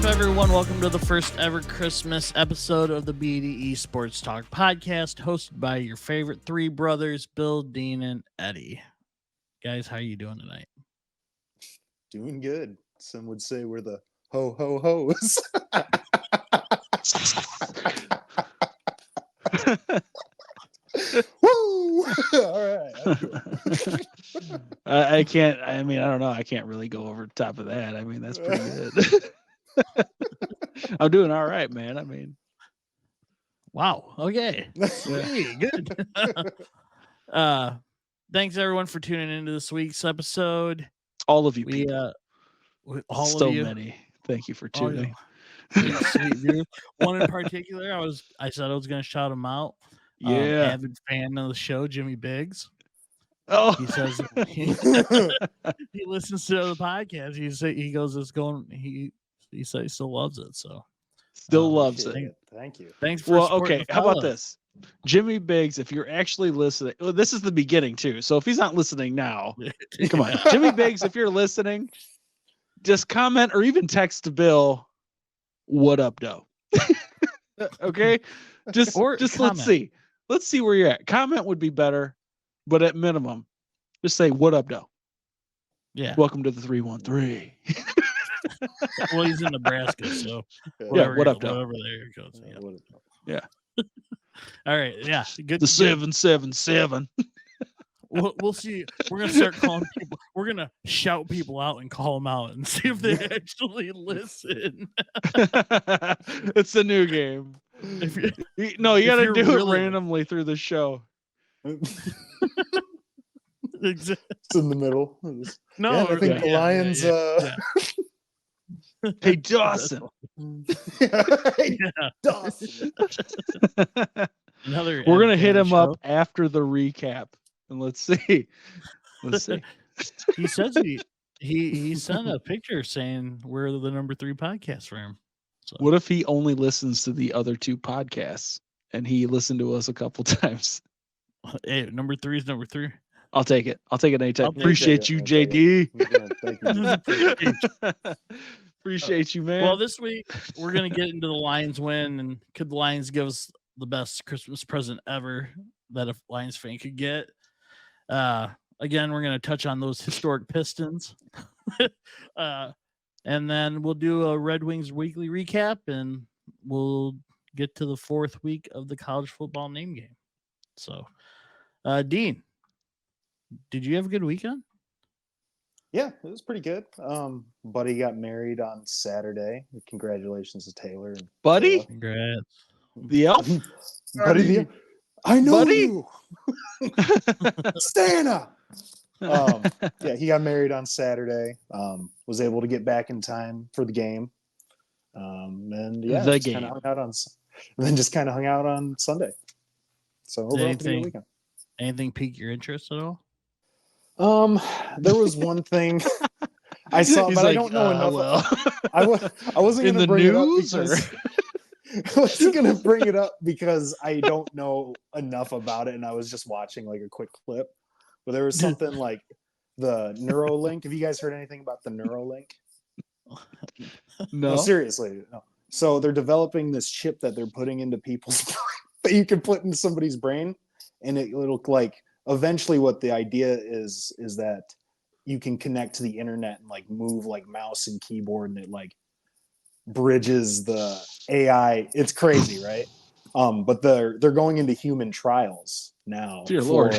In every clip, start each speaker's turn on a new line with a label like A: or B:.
A: up, everyone? Welcome to the first ever Christmas episode of the BDE Sports Talk podcast, hosted by your favorite three brothers, Bill, Dean, and Eddie. Guys, how are you doing tonight?
B: Doing good. Some would say we're the ho-ho-hos. Woo! All right.
C: I can't. I mean, I don't know. I can't really go over the top of that. I mean, that's pretty good. I'm doing all right, man. I mean,
A: wow. Okay. Hey, good. Thanks everyone for tuning into this week's episode.
C: all of you
A: We
C: people.
A: all
C: So
A: of you.
C: many. Thank you for
A: Oh, yeah.
C: tuning.
A: Sweet dude. One in particular, I said I was going to shout him out.
C: Yeah.
A: Avid fan of the show, Jimmy Biggs.
C: Oh,
A: He says he listens to the podcast. He goes, it's going. He says he still loves it. So
C: still loves it.
B: Thank you.
A: Thanks for
C: Well,
A: supporting
C: okay.
A: the
C: How about
A: fella.
C: this? Jimmy Biggs, if you're actually listening, well, this is the beginning too. So if he's not listening now, come on. Jimmy Biggs, if you're listening, just comment or even text to Bill, what up, Doe? Okay? Just
A: comment.
C: let's see. Let's see where you're at. Comment would be better, but at minimum, just say, what up, Doe?
A: Yeah.
C: Welcome to the 313.
A: Well, he's in Nebraska, so
C: Yeah, what up, Doe?
A: whatever there it goes. Yeah.
C: Yeah.
A: All right. Yeah. Good.
C: The 777.
A: We'll see. We're gonna start calling people. We're gonna shout people out and call them out and see if they actually listen.
C: It's a new game.
A: If you,
C: You got to
A: you're
C: do
A: really-
C: it randomly through the show.
B: It's in the middle.
A: No,
B: Yeah, I think the Lions.
C: Hey, Dawson.
B: Dawson.
A: Another.
C: We're going to
A: Ed
C: hit him
A: show.
C: up after the recap. And let's see. Let's see.
A: He says he sent a picture saying we're the number 3 podcast for him. So
C: What if he only listens to the other 2 podcasts and he listened to us a couple times?
A: hey, number 3 is number 3.
C: I'll take it. I'll take it anytime.
A: I'll take
C: Appreciate
B: it.
C: you,
B: I'll take
C: JD.
B: Thank you.
C: Appreciate you, man.
A: Well, this week we're gonna get into the Lions win, and could the Lions give us the best Christmas present ever that a Lions fan could get? Again, we're gonna touch on those historic Pistons, and then we'll do a Red Wings weekly recap, and we'll get to the 4th week of the college football name game. So, Dean, did you have a good weekend?
B: Yeah, it was pretty good. Buddy got married on Saturday. Congratulations to Taylor. And
C: Buddy?
B: Kayla.
A: Congrats.
C: The elf?
B: Buddy, I know
C: Buddy?
B: you. Santa. Yeah, he got married on Saturday. Was able to get back in time for the game. And yeah,
C: The
B: just kinda
C: game.
B: hung out and then just kind of hung out on Sunday. So overall, pretty good
A: anything-
B: weekend.
A: Anything pique your interest at all?
B: There was one thing I saw,
C: He's
B: but I
C: like,
B: don't know enough.
C: well.
B: I wasn't
C: In
B: going to
C: the
B: bring
C: news,
B: it up
C: or?
B: because I wasn't going to bring it up because I don't know enough about it, and I was just watching like a quick clip. But there was something like the Neuralink. Have you guys heard anything about the Neuralink?
C: No.
B: Seriously. No. So they're developing this chip that they're putting into people's brain that you can put into somebody's brain, and it'll like eventually what the idea is that you can connect to the internet and like move like mouse and keyboard, and it like bridges the AI. It's crazy, right? But they're going into human trials now.
C: Dear Lord.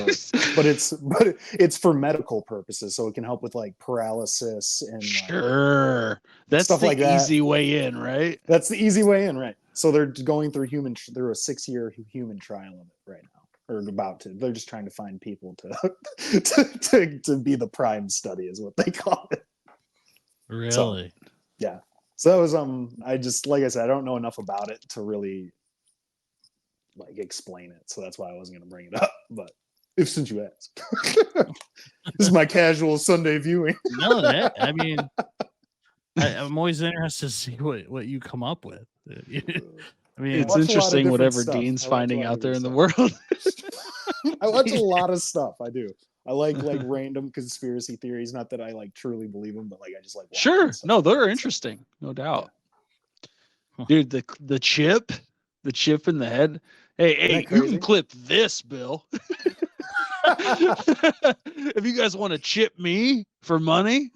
B: But it's for medical purposes, so it can help with like paralysis and
C: Sure. That's
B: stuff
C: the
B: like that.
C: easy way in, right?
B: That's the easy way in, right? So they're going through a 6-year human trial of it right now, or about to. They're just trying to find people to be the prime study, is what they call it.
A: Really?
B: Yeah. So that was I just, like I said, I don't know enough about it to really like explain it, so that's why I wasn't going to bring it up. But since you asked, this is my casual Sunday viewing.
A: No, I mean, I'm always interested to see what you come up with. I mean,
C: It's
B: watch a lot of
C: interesting
B: different
C: whatever
B: stuff.
C: Dean's
B: I watch a
C: finding
B: lot of
C: out there in the
B: different
C: world.
B: I watch a lot of stuff. I do. I like random conspiracy theories. Not that I like truly believe them, but like I just like watching
C: Sure.
B: stuff.
C: No, they're interesting. No doubt. Dude, the chip in the head. Hey, you
B: crazy?
C: can clip this, Bill. If you guys want to chip me for money,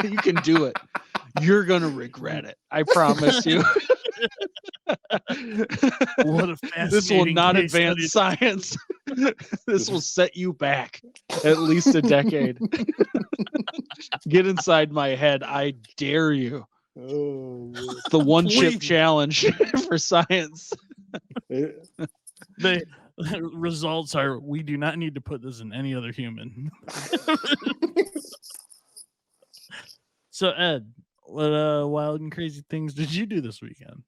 C: you can do it. You're gonna regret it. I promise you.
A: What a fascinating
C: This will not
A: case
C: advance
A: study.
C: science. This will set you back at least a decade. Get inside my head. I dare you.
B: Oh,
C: The one chip
A: Please.
C: challenge for science.
A: The results are we do not need to put this in any other human. So Ed, what wild and crazy things did you do this weekend?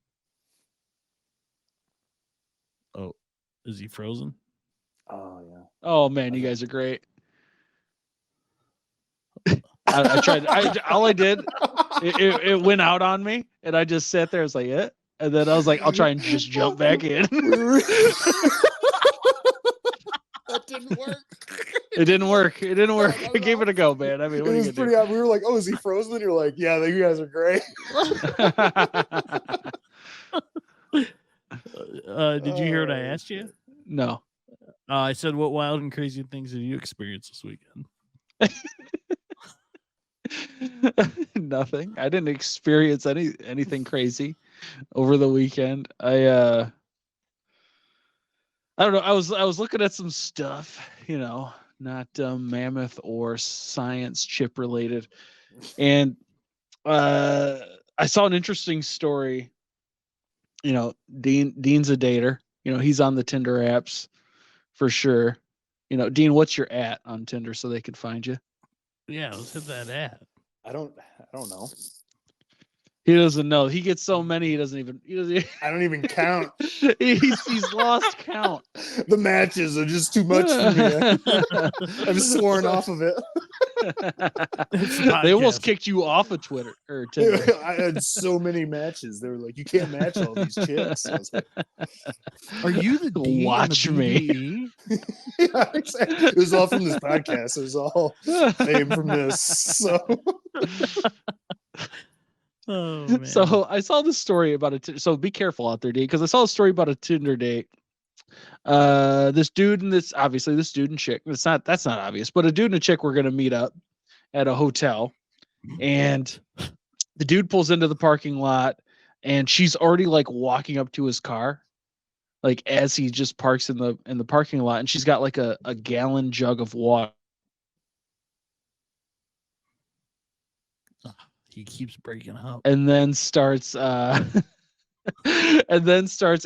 A: Oh, is he frozen?
B: Oh yeah.
C: Oh man, you guys are great. I tried. All I did, it went out on me, and I just sat there. I was like, "Yeah," and then I was like, "I'll try and just jump back in."
B: That didn't work.
C: It didn't work. It didn't work.
B: No,
C: I gave it a go, man. I mean,
B: It
C: what are
B: was
C: you gonna
B: pretty. We were like, "Oh, is he frozen?" And you're like, "Yeah, you guys are great."
C: do?
A: Did you hear what I
B: Oh,
A: asked you?
C: No.
A: I said, what wild and crazy things did you experience this weekend?
C: Nothing. I didn't experience anything crazy over the weekend. I don't know. I was looking at some stuff, not mammoth or science chip related, and I saw an interesting story. Dean's a dater. He's on the Tinder apps for sure. Dean, what's your at on Tinder so they could find you?
A: Yeah, let's hit that ad.
B: I don't know.
C: He doesn't know. He gets so many. He doesn't even.
B: I don't even count.
C: he's lost count.
B: The matches are just too much for me. I've sworn off of it.
C: They almost kicked you off of Twitter or Tinder.
B: I had so many matches. They were like, "You can't match all these chicks." I was like,
A: Are you the D
C: Watch
A: in the
C: me.
A: BDE?
B: yeah, exactly. It was all from this podcast. It was all fame from this. So.
A: Oh man.
C: So I saw this story about it. So be careful out there, D, because I saw a story about a Tinder date. This dude and this dude and chick. That's not obvious, but a dude and a chick were gonna meet up at a hotel, and the dude pulls into the parking lot, and she's already like walking up to his car, like as he just parks in the parking lot, and she's got like a gallon jug of water.
A: He keeps breaking up.
C: And then starts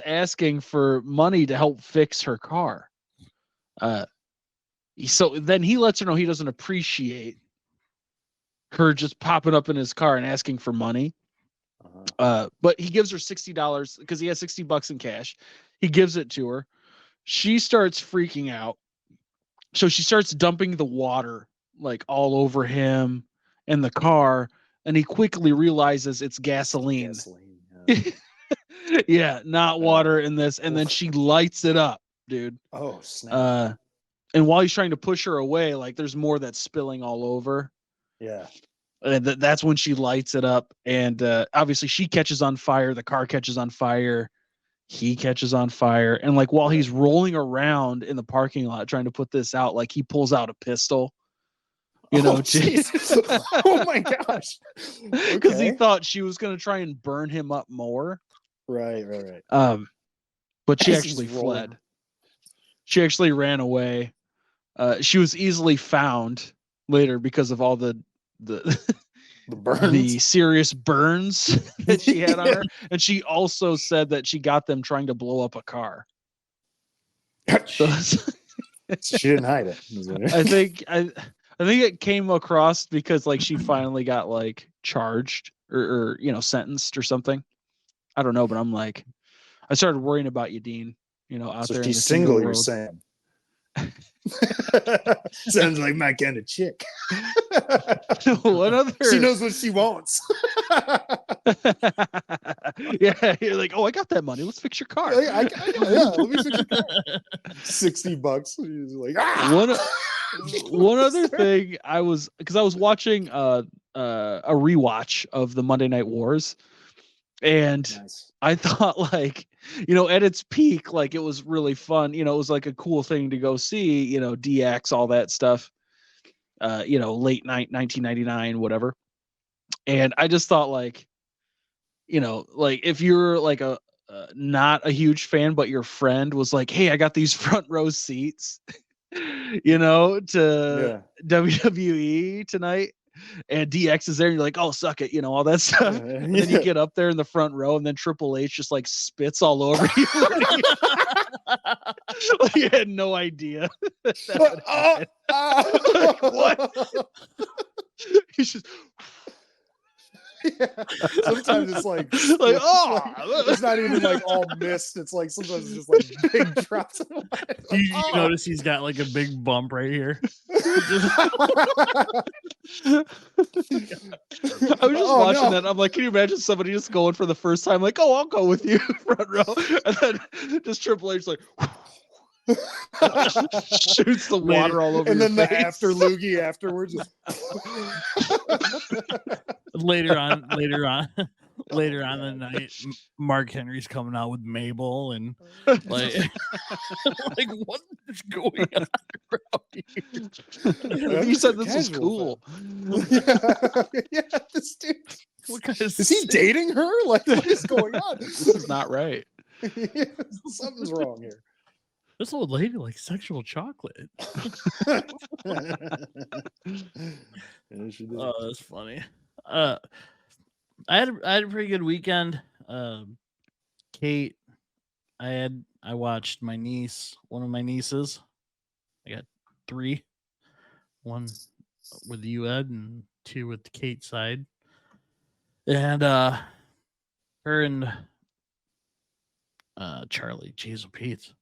C: asking for money to help fix her car. So then he lets her know he doesn't appreciate her just popping up in his car and asking for money. But he gives her $60 because he has $60 in cash. He gives it to her. She starts freaking out. So she starts dumping the water like all over him and the car. And he quickly realizes it's gasoline. Yeah, not water in this. And then she lights it up, dude.
B: Oh, snap.
C: And while he's trying to push her away, like there's more that's spilling all over.
B: Yeah.
C: And that's when she lights it up. And obviously she catches on fire. The car catches on fire. He catches on fire. And like while he's rolling around in the parking lot trying to put this out, like he pulls out a pistol.
B: Oh my gosh.
C: Because he thought she was going to try and burn him up more.
B: Right.
C: But she actually fled. She actually ran away. She was easily found later because of all the
B: burns.
C: The serious burns that she had on her. And she also said that she got them trying to blow up a car. So
B: she didn't hide it.
C: I think it came across because like she finally got like charged or sentenced or something. I don't know, but I'm like, I started worrying about you, Dean. Out
B: so
C: there.
B: She's single, you're saying. Sounds like my kind of chick.
C: What other?
B: She knows what she wants.
C: Yeah, you're like, oh, I got that money. Let's fix your car.
B: Yeah, let me fix your car. $60. She's like,
C: One other thing, I was watching a rewatch of the Monday Night Wars, And
B: Nice.
C: I thought, like, at its peak, like, it was really fun. It was like a cool thing to go see, DX, all that stuff, late night, 1999, whatever. And I just thought, like, like if you're like not a huge fan, but your friend was like, hey, I got these front row seats, to
B: Yeah.
C: WWE tonight. And DX is there, and you're like, oh, suck it, all that stuff. And then you get up there in the front row, and then Triple H just like spits all over you. Like, you had no idea. Like, what? He's just.
B: Yeah. Sometimes it's like it's not even like all mist. It's like sometimes it's just like big drops.
A: You notice he's got like a big bump right here.
C: I was just watching that. I'm like, can you imagine somebody just going for the first time? Like, oh, I'll go with you front row, and then just Triple H like shoots the water all over,
B: and
C: your
B: then
C: face.
B: the after loogie afterwards. Just
A: later on the night, Mark Henry's coming out with Mabel and like like what is going on around here?
C: You said this was cool.
B: Yeah, this dude.
A: What kind of
B: is he dating her? Like, what is going on?
C: This is not right.
B: Yeah, something's wrong here.
A: This old lady likes sexual chocolate. Oh, that's funny. I had a pretty good weekend. Kate, I watched one of my nieces. I got 3. One with you, Ed, and 2 with the Kate side. And her and Charlie, jeez, Pete.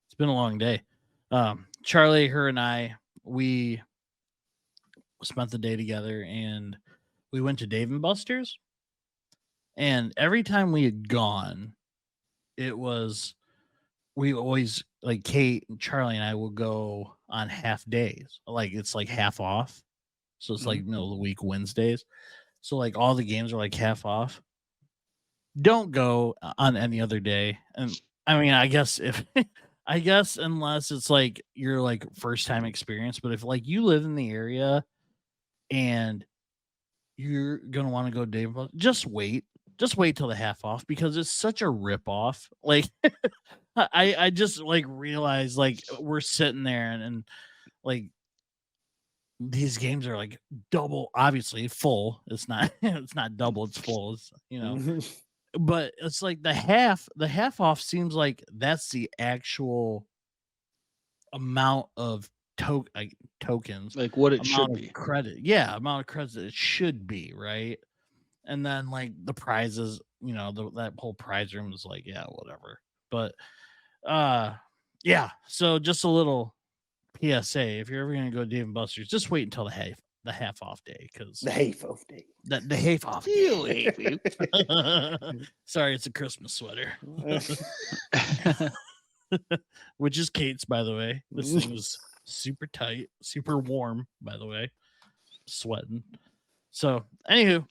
A: It's been a long day. Charlie, her, and I, we spent the day together, and we went to Dave & Buster's. And every time we had gone, we always, like, Kate and Charlie and I will go on half days. Like, it's like half off. So it's like middle of the week Wednesdays. So like all the games are like half off. Don't go on any other day. And I mean, I guess unless it's like your like first time experience, but if like you live in the area and you're gonna want to go Dave, just wait till the half off, because it's such a rip off. Like I just like realized, like, we're sitting there and like these games are like double, obviously full. It's not it's not double, it's full. It's, but it's like the half off seems like that's the actual amount of tokens,
C: like what it
A: amount
C: should
A: of
C: be.
A: credit. Amount of credits it should be, right? And then like the prizes, that whole prize room is like, yeah, whatever. But so just a little PSA: if you're ever gonna go to Dave & Buster's, just wait until the half off day, because
B: the half off day.
A: The half off day. Sorry, it's a Christmas sweater. Which is Kate's, by the way. This thing was super tight, super warm, by the way. Sweating. So, anywho,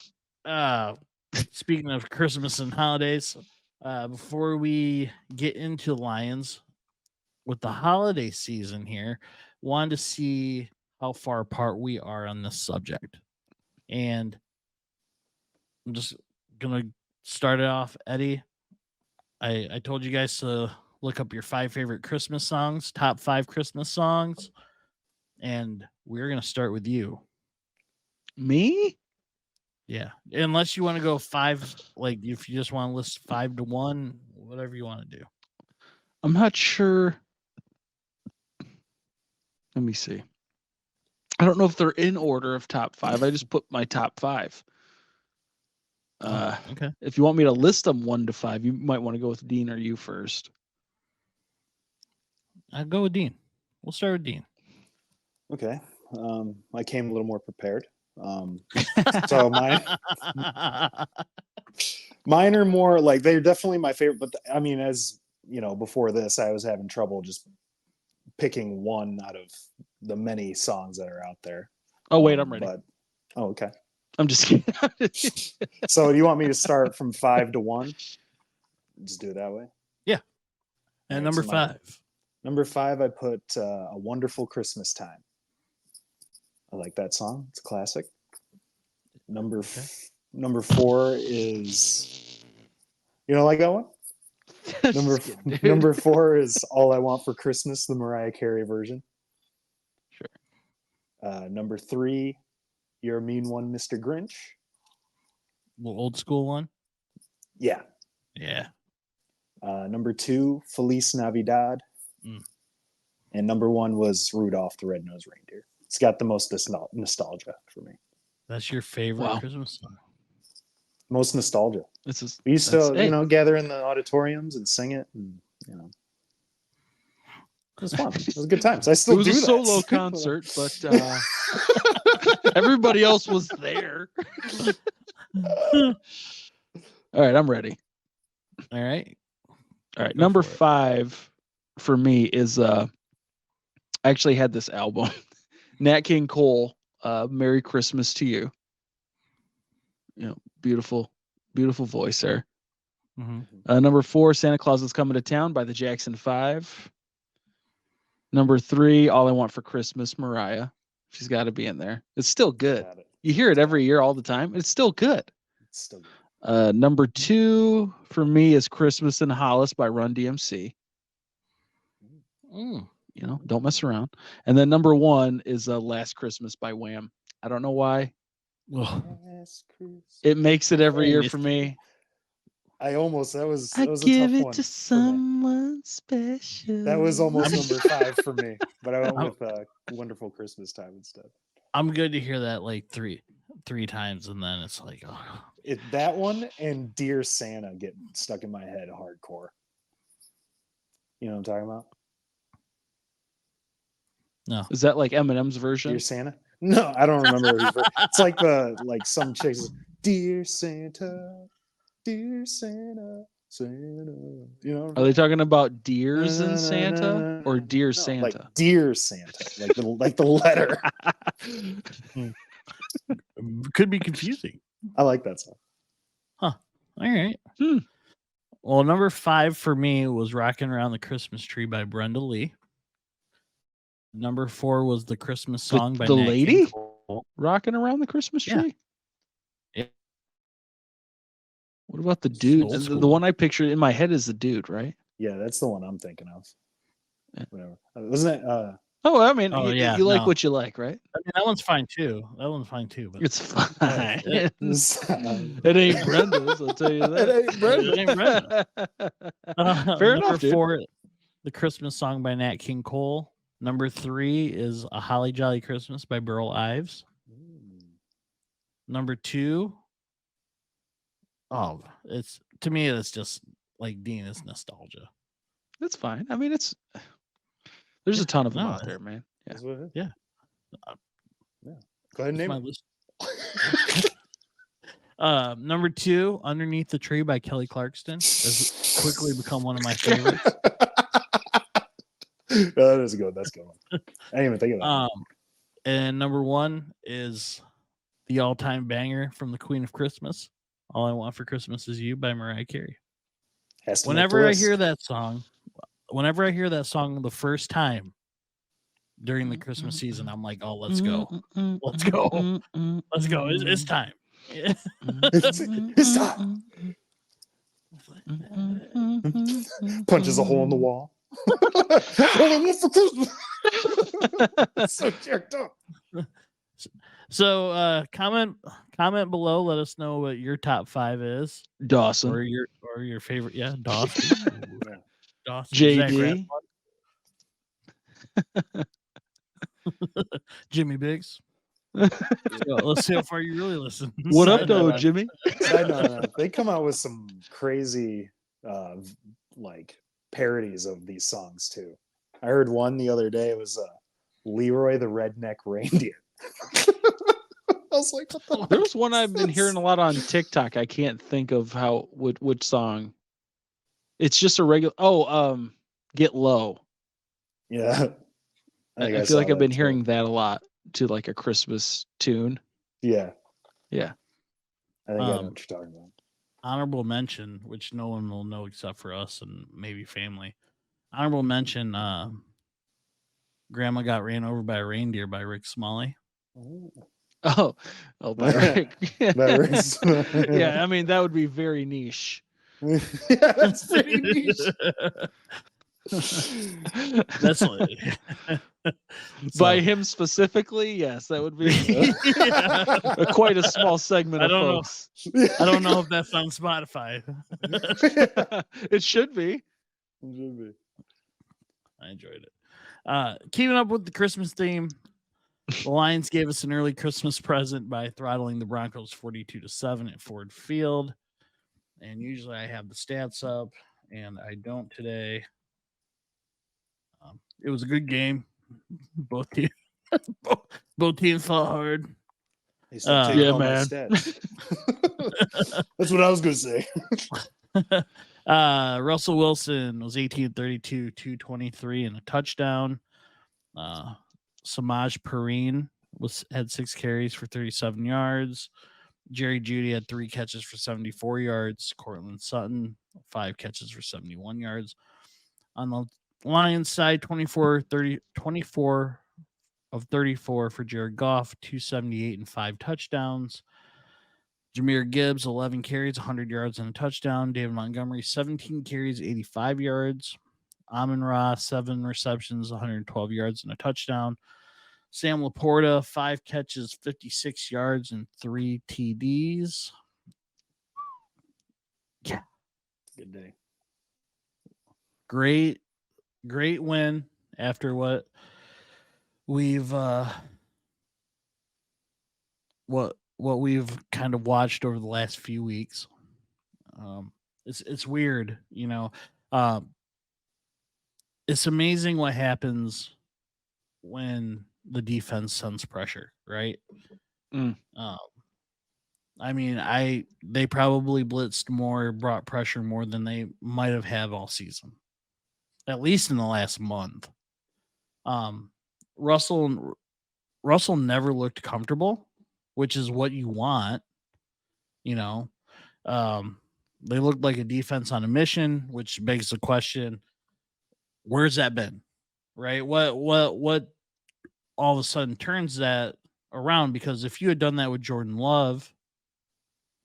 A: speaking of Christmas and holidays, before we get into Lions with the holiday season here, wanted to see how far apart we are on this subject. And I'm just gonna start it off, Eddie. I told you guys to look up your 5 favorite Christmas songs, top 5 Christmas songs, and we're gonna start with you.
C: Me?
A: Yeah, unless you want to go 5, like if you just want to list 5 to 1, whatever you want to do.
C: I'm not sure. Let me see. I don't know if they're in order of top 5. I just put my top 5.
A: Okay.
C: If you want me to list them 1 to 5, you might want to go with Dean or you first.
A: I'll go with Dean. We'll start with Dean.
B: Okay. I came a little more prepared. So mine are more like, they're definitely my favorite, but I mean, as you know, before this, I was having trouble just picking one out of the many songs that are out there.
C: Oh, wait, I'm ready.
B: Okay.
C: I'm just kidding.
B: So do you want me to start from 5 to 1? Just do it that way.
A: And
B: Alright,
A: number
B: so my-
A: 5.
B: Number 5, I put A Wonderful Christmas Time. I like that song. It's a classic. Number 4 is, you don't like that one?
C: Just kidding, dude.
B: Number 4 is All I Want for Christmas, the Mariah Carey version.
C: Sure.
B: Number 3, You're a Mean One, Mr. Grinch.
A: Little old school one.
B: Yeah.
A: Yeah.
B: Number 2, Feliz Navidad.
A: Mm.
B: And number 1 was Rudolph the Red-Nosed Reindeer. It's got the most nostalgia for me.
A: That's your favorite
C: Wow.
A: Christmas song.
B: Most nostalgia.
C: This is
B: We used to,
C: hey.
B: gather in the auditoriums and sing it, and it was fun. It was good times. I still
C: It was
B: do
C: a
B: that.
C: solo concert, but everybody else was there. All right, I'm ready.
A: All right.
C: All right,
A: Go
C: number
A: for it.
C: 5 for me is I actually had this album, Nat King Cole, "Merry Christmas to You." You know, beautiful voice there.
A: Mhm.
C: Number 4, "Santa Claus is Coming to Town" by the Jackson 5. Number 3, "All I Want for Christmas," Mariah. She's got to be in there. It's still good.
B: Got it.
C: You hear it every year, all the time. It's still good.
B: It's still good.
C: Number 2 for me is "Christmas in Hollis" by Run DMC.
A: Mm.
C: You know, don't mess around. And then number 1 is "Last Christmas" by Wham. I don't know why.
A: Ugh.
B: Last Christmas.
C: It makes it every year
A: Yes.
C: for me.
B: That was
C: I
B: a tough
C: give it
B: one
C: to
B: for me.
C: someone special.
B: That was almost number 5 for me, but I went
A: I'm-
B: with Wonderful Christmas Time instead.
A: I'm good to hear that like three times, and then it's like, oh,
B: That one and Dear Santa get stuck in my head hardcore. You know what I'm talking about?
A: no.
C: Is that like Eminem's version?
B: Dear Santa? No, I don't remember what his version. It's like some chicks. Dear Santa, Dear Santa, Santa. You know?
C: Are they talking about deers
B: No, no,
C: in
B: no,
C: Santa
B: no, no,
C: or
B: no,
C: Dear
B: no,
C: Santa?
B: Like Dear Santa, like the letter.
A: Could be confusing.
B: I like that song.
A: All right.
C: Hmm.
A: Well, number 5 for me was "Rocking Around the Christmas Tree" by Brenda Lee. Number 4 was "The Christmas Song" by
C: the
A: Nat King
C: lady?
A: Cole.
C: Rocking around the Christmas
A: Yeah.
C: tree?
A: Yeah.
C: What about the dude?
A: Old
C: The
A: school.
C: one I pictured in my head is the dude, right?
B: Yeah, that's the one I'm thinking of.
C: Yeah.
B: Whatever. Wasn't it?
C: Oh, I mean,
A: Oh,
C: you,
A: yeah,
C: you like
A: no.
C: what you like, right?
A: I mean, that one's fine too. But
C: It's fine.
A: it-
C: It ain't Brenda's, I'll tell you that.
B: It ain't Brenda.
A: It ain't Brenda.
C: Fair
A: Number
C: enough, dude.
A: 4, "The Christmas Song" by Nat King Cole. Number 3 is "A Holly Jolly Christmas" by Burl Ives. Number 2, it's to me, it's just like Dean is nostalgia.
C: That's fine. I mean, there's a ton of them
A: No,
C: out there, man. Yeah.
B: That's what it is.
A: Yeah.
B: Yeah. Go ahead and
A: That's
B: name
A: my
B: it.
A: list. Number 2, "Underneath the Tree" by Kelly Clarkson has quickly become one of my favorites.
B: That is good. That's a good one. I didn't even think of that.
A: And number 1 is the all-time banger from the Queen of Christmas, "All I Want for Christmas Is You" by Mariah Carey.
B: Has to make the
A: Whenever I
B: list.
A: hear that song the first time during the Christmas season, I'm like, oh, let's go. Let's go. Let's go. It's time. Yeah.
B: It's time. Punches a hole in the wall. So jerked up.
A: So comment below. Let us know what your top 5 is,
C: Dawson.
A: or your favorite. Yeah, Dawson.
B: Yeah.
A: Dawson. Zach
C: JD.
A: Rathbun, Jimmy Biggs. So, let's see how far you really listen.
C: What up,
B: Side
C: though,
B: note.
C: Jimmy?
B: Side note, they come out with some crazy like parodies of these songs too. I heard one the other day. It was Leroy the Redneck Reindeer. I was like, what the
C: There's one I've been hearing a lot on TikTok. I can't think of which song. It's just a regular. Get Low.
B: Yeah.
C: I feel like I've been hearing that a lot to like a Christmas tune.
B: Yeah.
C: Yeah.
B: I think I know what you're talking about.
A: Honorable mention, which no one will know except for us and maybe family. Honorable mention, Grandma got ran over by a reindeer by Rick Smalley.
C: Oh, by Rick.
B: By Rick.
C: Yeah, I mean, that would be very niche.
B: Yeah, that's pretty niche.
A: That's
C: by him specifically, yes, that would be quite a small segment of folks.
A: I don't know if that's on Spotify.
C: It should be.
A: I enjoyed it. Keeping up with the Christmas theme, the Lions gave us an early Christmas present by throttling the Broncos 42-7 at Ford Field. And usually I have the stats up, and I don't today. It was a good game. Both teams, both teams fought hard.
C: Yeah, man.
B: That's what I was going to say.
A: Russell Wilson was 18-32, 223 and a touchdown. Samaj Perine had 6 carries for 37 yards. Jerry Jeudy had 3 catches for 74 yards. Cortland Sutton, 5 catches for 71 yards. On the Lions side, 24 of 34 for Jared Goff, 278 and 5 touchdowns. Jahmyr Gibbs, 11 carries, 100 yards and a touchdown. David Montgomery, 17 carries, 85 yards. Amon-Ra, 7 receptions, 112 yards and a touchdown. Sam Laporta, 5 catches, 56 yards and 3 TDs. Yeah.
B: Good day.
A: Great win after what we've what we've kind of watched over the last few weeks. It's weird, you know. It's amazing what happens when the defense sends pressure, right? I mean, they probably blitzed more, brought pressure more than they might have had all season, at least in the last month. Russell never looked comfortable, which is what you want, you know. They looked like a defense on a mission, which begs the question, where's that been? Right? What all of a sudden turns that around? Because if you had done that with Jordan Love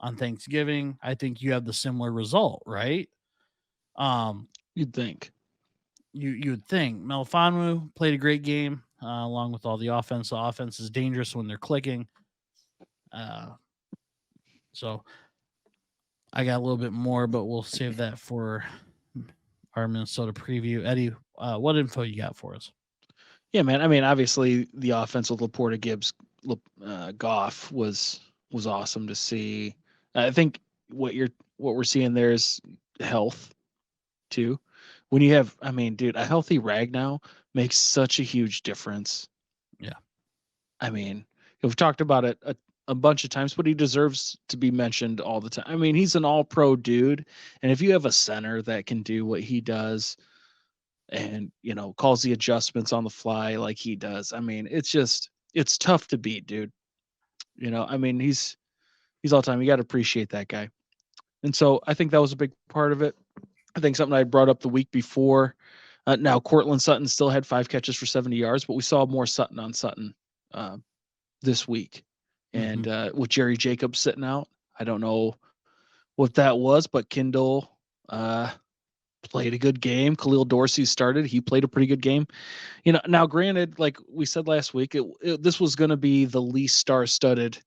A: on Thanksgiving, I think you have the similar result, right?
C: You'd think.
A: You'd think. Melifonwu played a great game along with all the offense. The offense is dangerous when they're clicking. So I got a little bit more, but we'll save that for our Minnesota preview. Eddie, what info you got for us?
C: Yeah, man. I mean, obviously the offense with Laporta, Gibbs, Goff was awesome to see. I think what we're seeing there is health too. When you have, I mean, dude, a healthy Ragnow makes such a huge difference.
A: Yeah.
C: I mean, we've talked about it a bunch of times, but he deserves to be mentioned all the time. I mean, he's an all-pro dude, and if you have a center that can do what he does and, you know, calls the adjustments on the fly like he does, I mean, it's tough to beat, dude. You know, I mean, he's all time. You got to appreciate that guy. And so I think that was a big part of it. I think something I brought up the week before. Now, Cortland Sutton still had 5 catches for 70 yards, but we saw more Sutton on Sutton this week. And with Jerry Jacobs sitting out, I don't know what that was, but Kindle played a good game. Khalil Dorsey started. He played a pretty good game. You know, now granted, like we said last week, this was going to be the least star-studded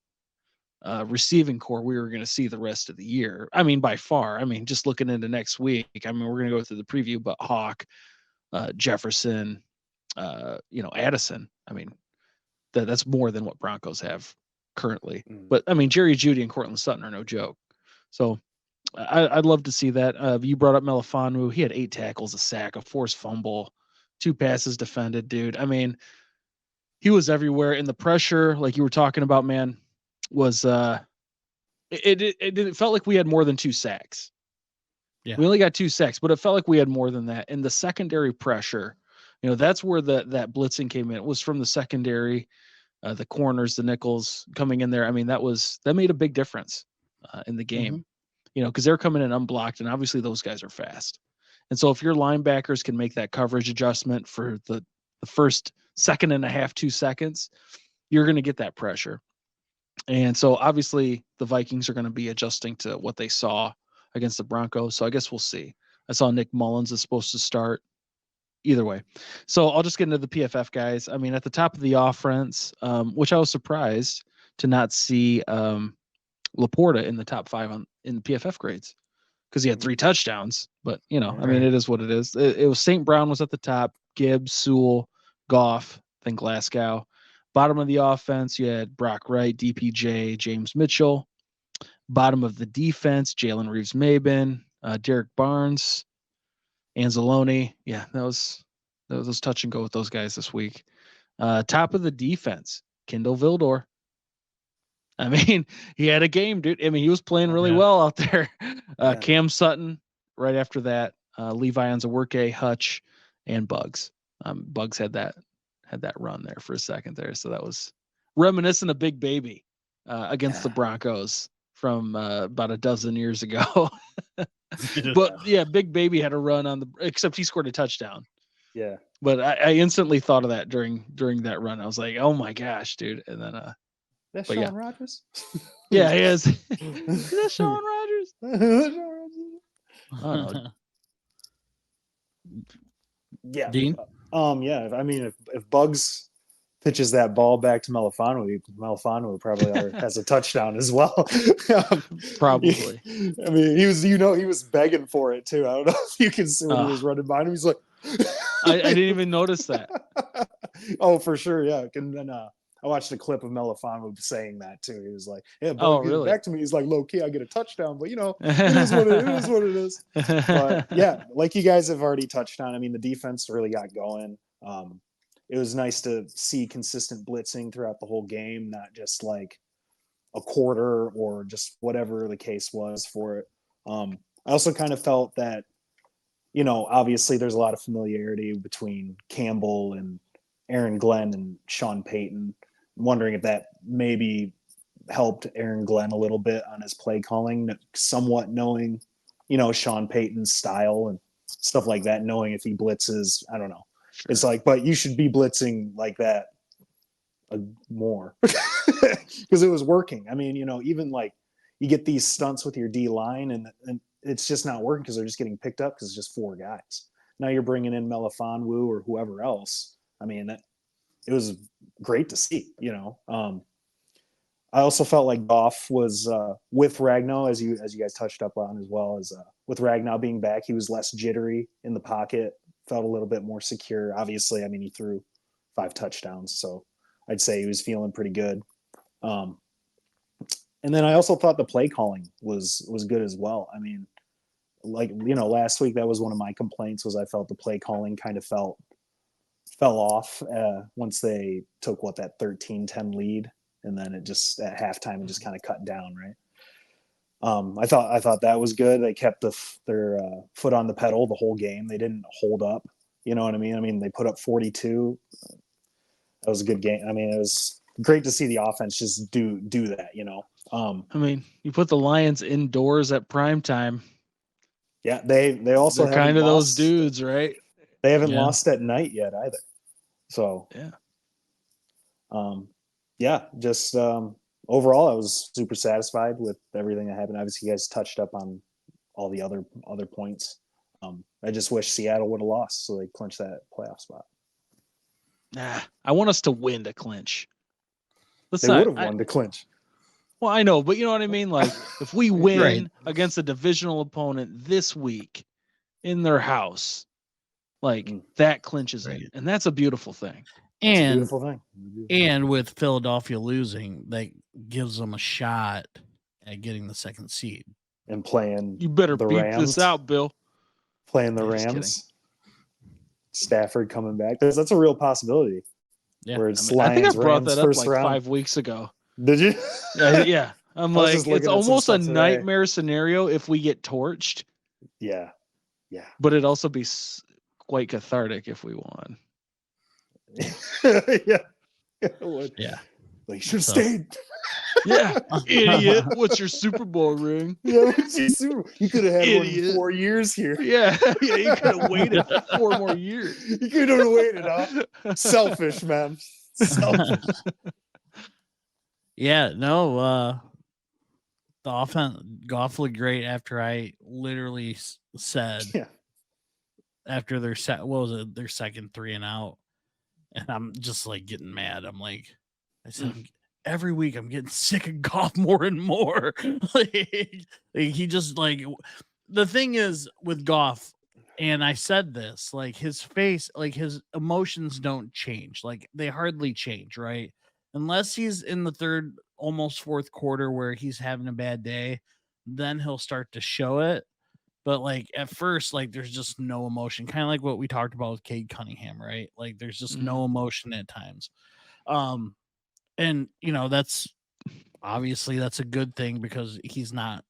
C: receiving core we were going to see the rest of the year. I mean, by far. I mean, just looking into next week, I mean, we're going to go through the preview, but Hawk, Jefferson, you know, Addison. I mean, that's more than what Broncos have currently. But I mean, Jerry Jeudy and Cortland Sutton are no joke. So I'd love to see that. You brought up Melifonwu. He had 8 tackles, a sack, a forced fumble, 2 passes defended, dude. I mean, he was everywhere. And the pressure, like you were talking about, man, was it felt like we had more than 2 sacks.
A: Yeah.
C: We only got 2 sacks, but it felt like we had more than that. And the secondary pressure, you know, that's where that blitzing came in. It was from the secondary. the corners, the nickels coming in there. I mean, that made a big difference in the game, because they're coming in unblocked, and obviously those guys are fast. And so if your linebackers can make that coverage adjustment for the first second and a half, 2 seconds, you're going to get that pressure. And so obviously the Vikings are going to be adjusting to what they saw against the Broncos. So I guess we'll see. I saw Nick Mullins is supposed to start. Either way. So I'll just get into the PFF guys. I mean, at the top of the offense, which I was surprised to not see Laporta in the top 5 in the PFF grades, because he had 3 touchdowns. But, I mean, it is what it is. It was St. Brown was at the top, Gibbs, Sewell, Goff, then Glasgow. Bottom of the offense, you had Brock Wright, DPJ, James Mitchell. Bottom of the defense, Jalen Reeves-Maybin, Derek Barnes, Anzalone. Yeah, that was touch and go with those guys this week. Top of the defense, Kendall Vildor. I mean, he had a game, dude. I mean, he was playing really well out there. Cam Sutton right after that. Levi Onwuzurike, Hutch, and Bugs. Bugs had that run there for a second there. So that was reminiscent of Big Baby against the Broncos from about a dozen years ago. But yeah, Big Baby had a run except he scored a touchdown.
B: Yeah.
C: But I instantly thought of that during that run. I was like, oh my gosh, dude. And then
B: that's Sean Rogers.
C: Yeah, he is. Is that Sean Rogers? I don't know.
B: Yeah.
A: Dean?
B: Yeah. I mean, if Bugs pitches that ball back to Malafano probably has a touchdown as well.
C: Probably.
B: I mean, he was begging for it too. I don't know if you can see when he was running by him. He's like,
C: I didn't even notice that.
B: Oh, for sure. Yeah. And then I watched a clip of Malafano saying that too. He was like, yeah,
C: really?
B: Back to me. He's like, low key, I get a touchdown, but it is what it is. But yeah, like you guys have already touched on. I mean, the defense really got going. It was nice to see consistent blitzing throughout the whole game, not just like a quarter or just whatever the case was for it. I also kind of felt that, obviously there's a lot of familiarity between Campbell and Aaron Glenn and Sean Payton. I'm wondering if that maybe helped Aaron Glenn a little bit on his play calling, somewhat knowing, Sean Payton's style and stuff like that, knowing if he blitzes, I don't know. Sure. It's like, but you should be blitzing like that more because it was working. I mean, even like you get these stunts with your D line and it's just not working because they're just getting picked up because it's just 4 guys. Now you're bringing in Melifonwu or whoever else. I mean, it was great to see, I also felt like Goff was with Ragnow, as you guys touched up on, as well as with Ragnow being back, he was less jittery in the pocket. Felt a little bit more secure. Obviously, I mean, he threw 5 touchdowns, so I'd say he was feeling pretty good. And then I also thought the play calling was good as well. I mean, like, last week that was one of my complaints was I felt the play calling kind of fell off once they took that 13-10 lead, and then it just at halftime it just kind of cut down, right? I thought that was good. They kept their foot on the pedal the whole game. They didn't hold up. You know what I mean? I mean, they put up 42. That was a good game. I mean, it was great to see the offense just do that.
C: I mean, you put the Lions indoors at prime time.
B: Yeah, they also
C: they're kind of those dudes, right?
B: They haven't lost at night yet either. So just overall, I was super satisfied with everything that happened. Obviously, you guys touched up on all the other points. I just wish Seattle would have lost so they clinched that playoff spot.
C: I want us to win to clinch.
B: They would have won to clinch.
C: Well, I know, but you know what I mean? Like, if we win against a divisional opponent this week in their house, like, that clinches it. And that's a beautiful thing.
A: And with Philadelphia losing, that gives them a shot at getting the 2nd seed.
B: And playing
C: you better beat
B: Rams.
C: This out, Bill.
B: Playing the Rams. Stafford coming back. That's a real possibility.
C: Yeah. I think I brought that up like round. 5 weeks ago.
B: Did you?
C: Yeah. I'm like, it's almost a nightmare scenario if we get torched.
B: Yeah.
C: But it'd also be quite cathartic if we won.
B: Yeah.
A: Yeah.
B: Like, you should have
A: So-
B: stayed.
C: Yeah, idiot. What's your Super Bowl ring?
B: Yeah, you could have had
C: Idiot.
B: one 4 years here.
C: Yeah, yeah. You could have waited 4 more years.
B: You could have waited, huh? Selfish, man. Selfish.
A: Yeah, no, the offense Goff looked great after I literally said
B: Yeah.
A: after their their second 3 and out, and I'm just like getting mad. I'm like, I said every week I'm getting sick of Goff more and more. like he just like the thing is with Goff, and I said this, like his face, like his emotions don't change, like they hardly change, right? Unless he's in the third, almost fourth quarter where he's having a bad day, then he'll start to show it. But like at first, like there's just no emotion, kind of like what we talked about with Cade Cunningham, right? Like there's just no emotion at times. And that's obviously that's a good thing because he's not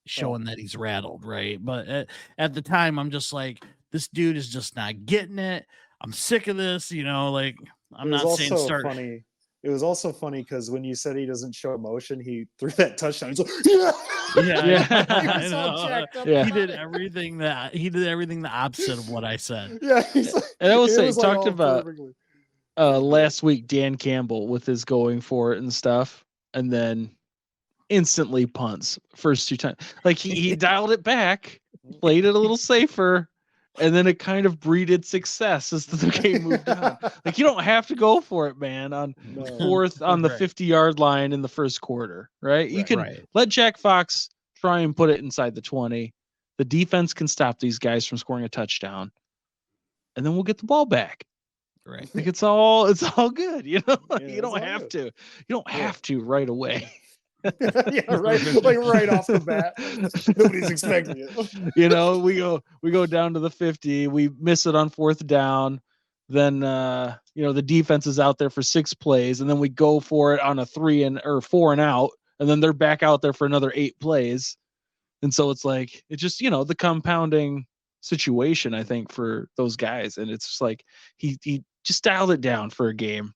A: showing that he's rattled, right? But at the time, I'm just like, this dude is just not getting it. I'm sick of this, like I'm not saying start.
B: Funny. It was also funny because when you said he doesn't show emotion, he threw that touchdown. He's like, yeah.
A: Yeah,
B: He was all jacked up.
C: Yeah.
A: He did everything the opposite of what I said.
B: Yeah. He's like,
C: And I will
B: it
C: say,
B: was, like,
C: talked
B: all
C: about
B: perfectly.
C: last week Dan Campbell with his going for it and stuff, and then instantly punts first 2 times. Like he dialed it back, played it a little safer, and then it kind of breeded success as the game moved on. Like you don't have to go for it, man, on fourth on the
A: Right.
C: 50-yard line in the first quarter, right? You can
A: Right.
C: let Jack Fox try and put it inside the 20. The defense can stop these guys from scoring a touchdown, and then we'll get the ball back.
A: Right.
C: Like it's all good, you
B: Yeah,
C: don't have to. You don't have to right away.
B: Yeah, right. Like right off the bat. Nobody's expecting it.
C: We go down to the 50, we miss it on fourth down. Then the defense is out there for 6 plays, and then we go for it on a 4 and out, and then they're back out there for another 8 plays. And so it's like it's just, the compounding situation, I think, for those guys. And it's just like he just dialed it down for a game.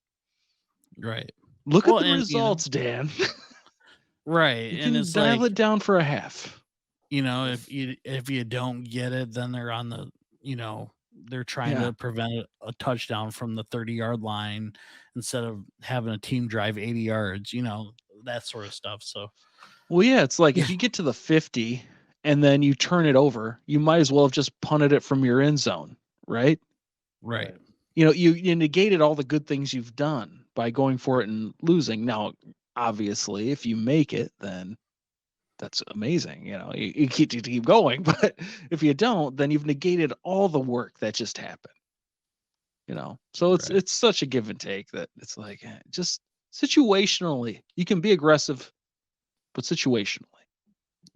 A: Right.
C: Look at the results, Dan.
A: Right.
C: You
A: And
C: can
A: it's
C: dial
A: like,
C: it down for a half.
A: if you don't get it, then they're on the, they're trying to prevent a touchdown from the 30-yard line instead of having a team drive 80 yards, that sort of stuff. So,
C: well, yeah, it's like if you get to the 50 and then you turn it over, you might as well have just punted it from your end zone, right?
A: right.
C: You negated all the good things you've done by going for it and losing. Now, obviously, if you make it, then that's amazing. You keep going, but if you don't, then you've negated all the work that just happened. So it's such a give and take that it's like just situationally, you can be aggressive, but situationally,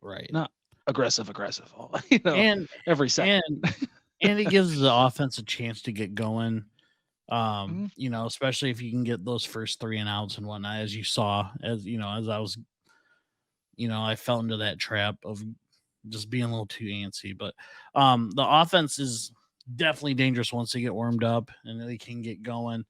A: Right.
C: not aggressive.
A: And
C: every second.
A: And it gives the offense a chance to get going. Especially if you can get those first 3 and outs and whatnot, as you saw, as I was, I fell into that trap of just being a little too antsy. But the offense is definitely dangerous once they get warmed up and they can get going.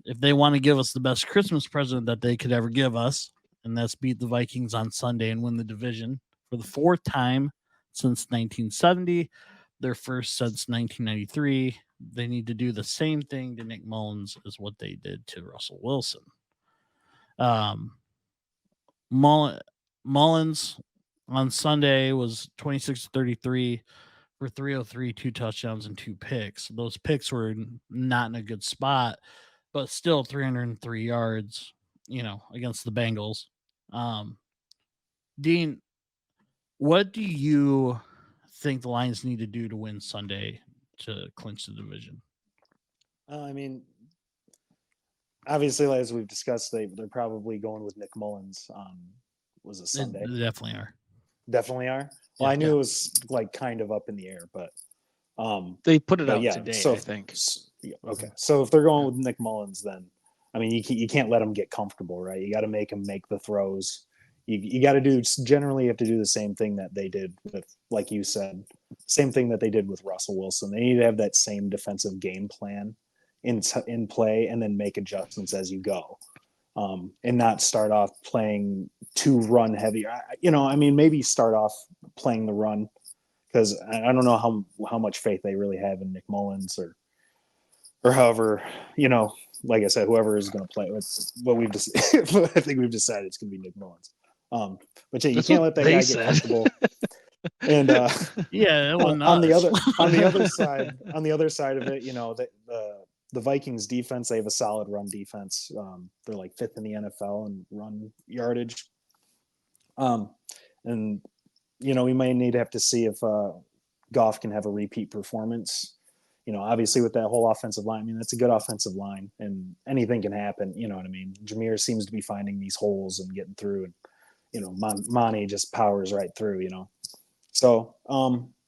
A: If they want to give us the best Christmas present that they could ever give us, and that's beat the Vikings on Sunday and win the division for the 4th time since 1970, their first since 1993. They need to do the same thing to Nick Mullins as what they did to Russell Wilson. Mullins on Sunday was 26-33 for 303, 2 touchdowns and 2 picks. Those picks were not in a good spot, but still 303 yards, against the Bengals. Dean, what do you think the Lions need to do to win Sunday to clinch the division?
B: I mean, obviously, as we've discussed, they're probably going with Nick Mullins. Was it Sunday?
A: They definitely are.
B: Definitely are. Well, I knew it was like kind of up in the air, but
C: they put it out today,
B: so,
C: I think.
B: Okay, so if they're going with Nick Mullins, then I mean, you can't let them get comfortable, right? You got to make them make the throws. You got to do generally. You have to do the same thing that they did with, like you said, same thing that they did with Russell Wilson. They need to have that same defensive game plan in play and then make adjustments as you go, and not start off playing too run heavy. Maybe start off playing the run, because I don't know how much faith they really have in Nick Mullins or however, like I said, whoever is going to play. It's what we've just. I think we've decided it's going to be Nick Mullins. But yeah, you can't let that guy get comfortable. And
A: yeah, it wasn't
B: on the
A: us.
B: other side of it, the Vikings defense, they have a solid run defense. They're like 5th in the NFL in run yardage. And we might have to see if Goff can have a repeat performance. Obviously with that whole offensive line, I mean, that's a good offensive line, and anything can happen. You know what I mean? Jameer seems to be finding these holes and getting through, and Monty just powers right through. So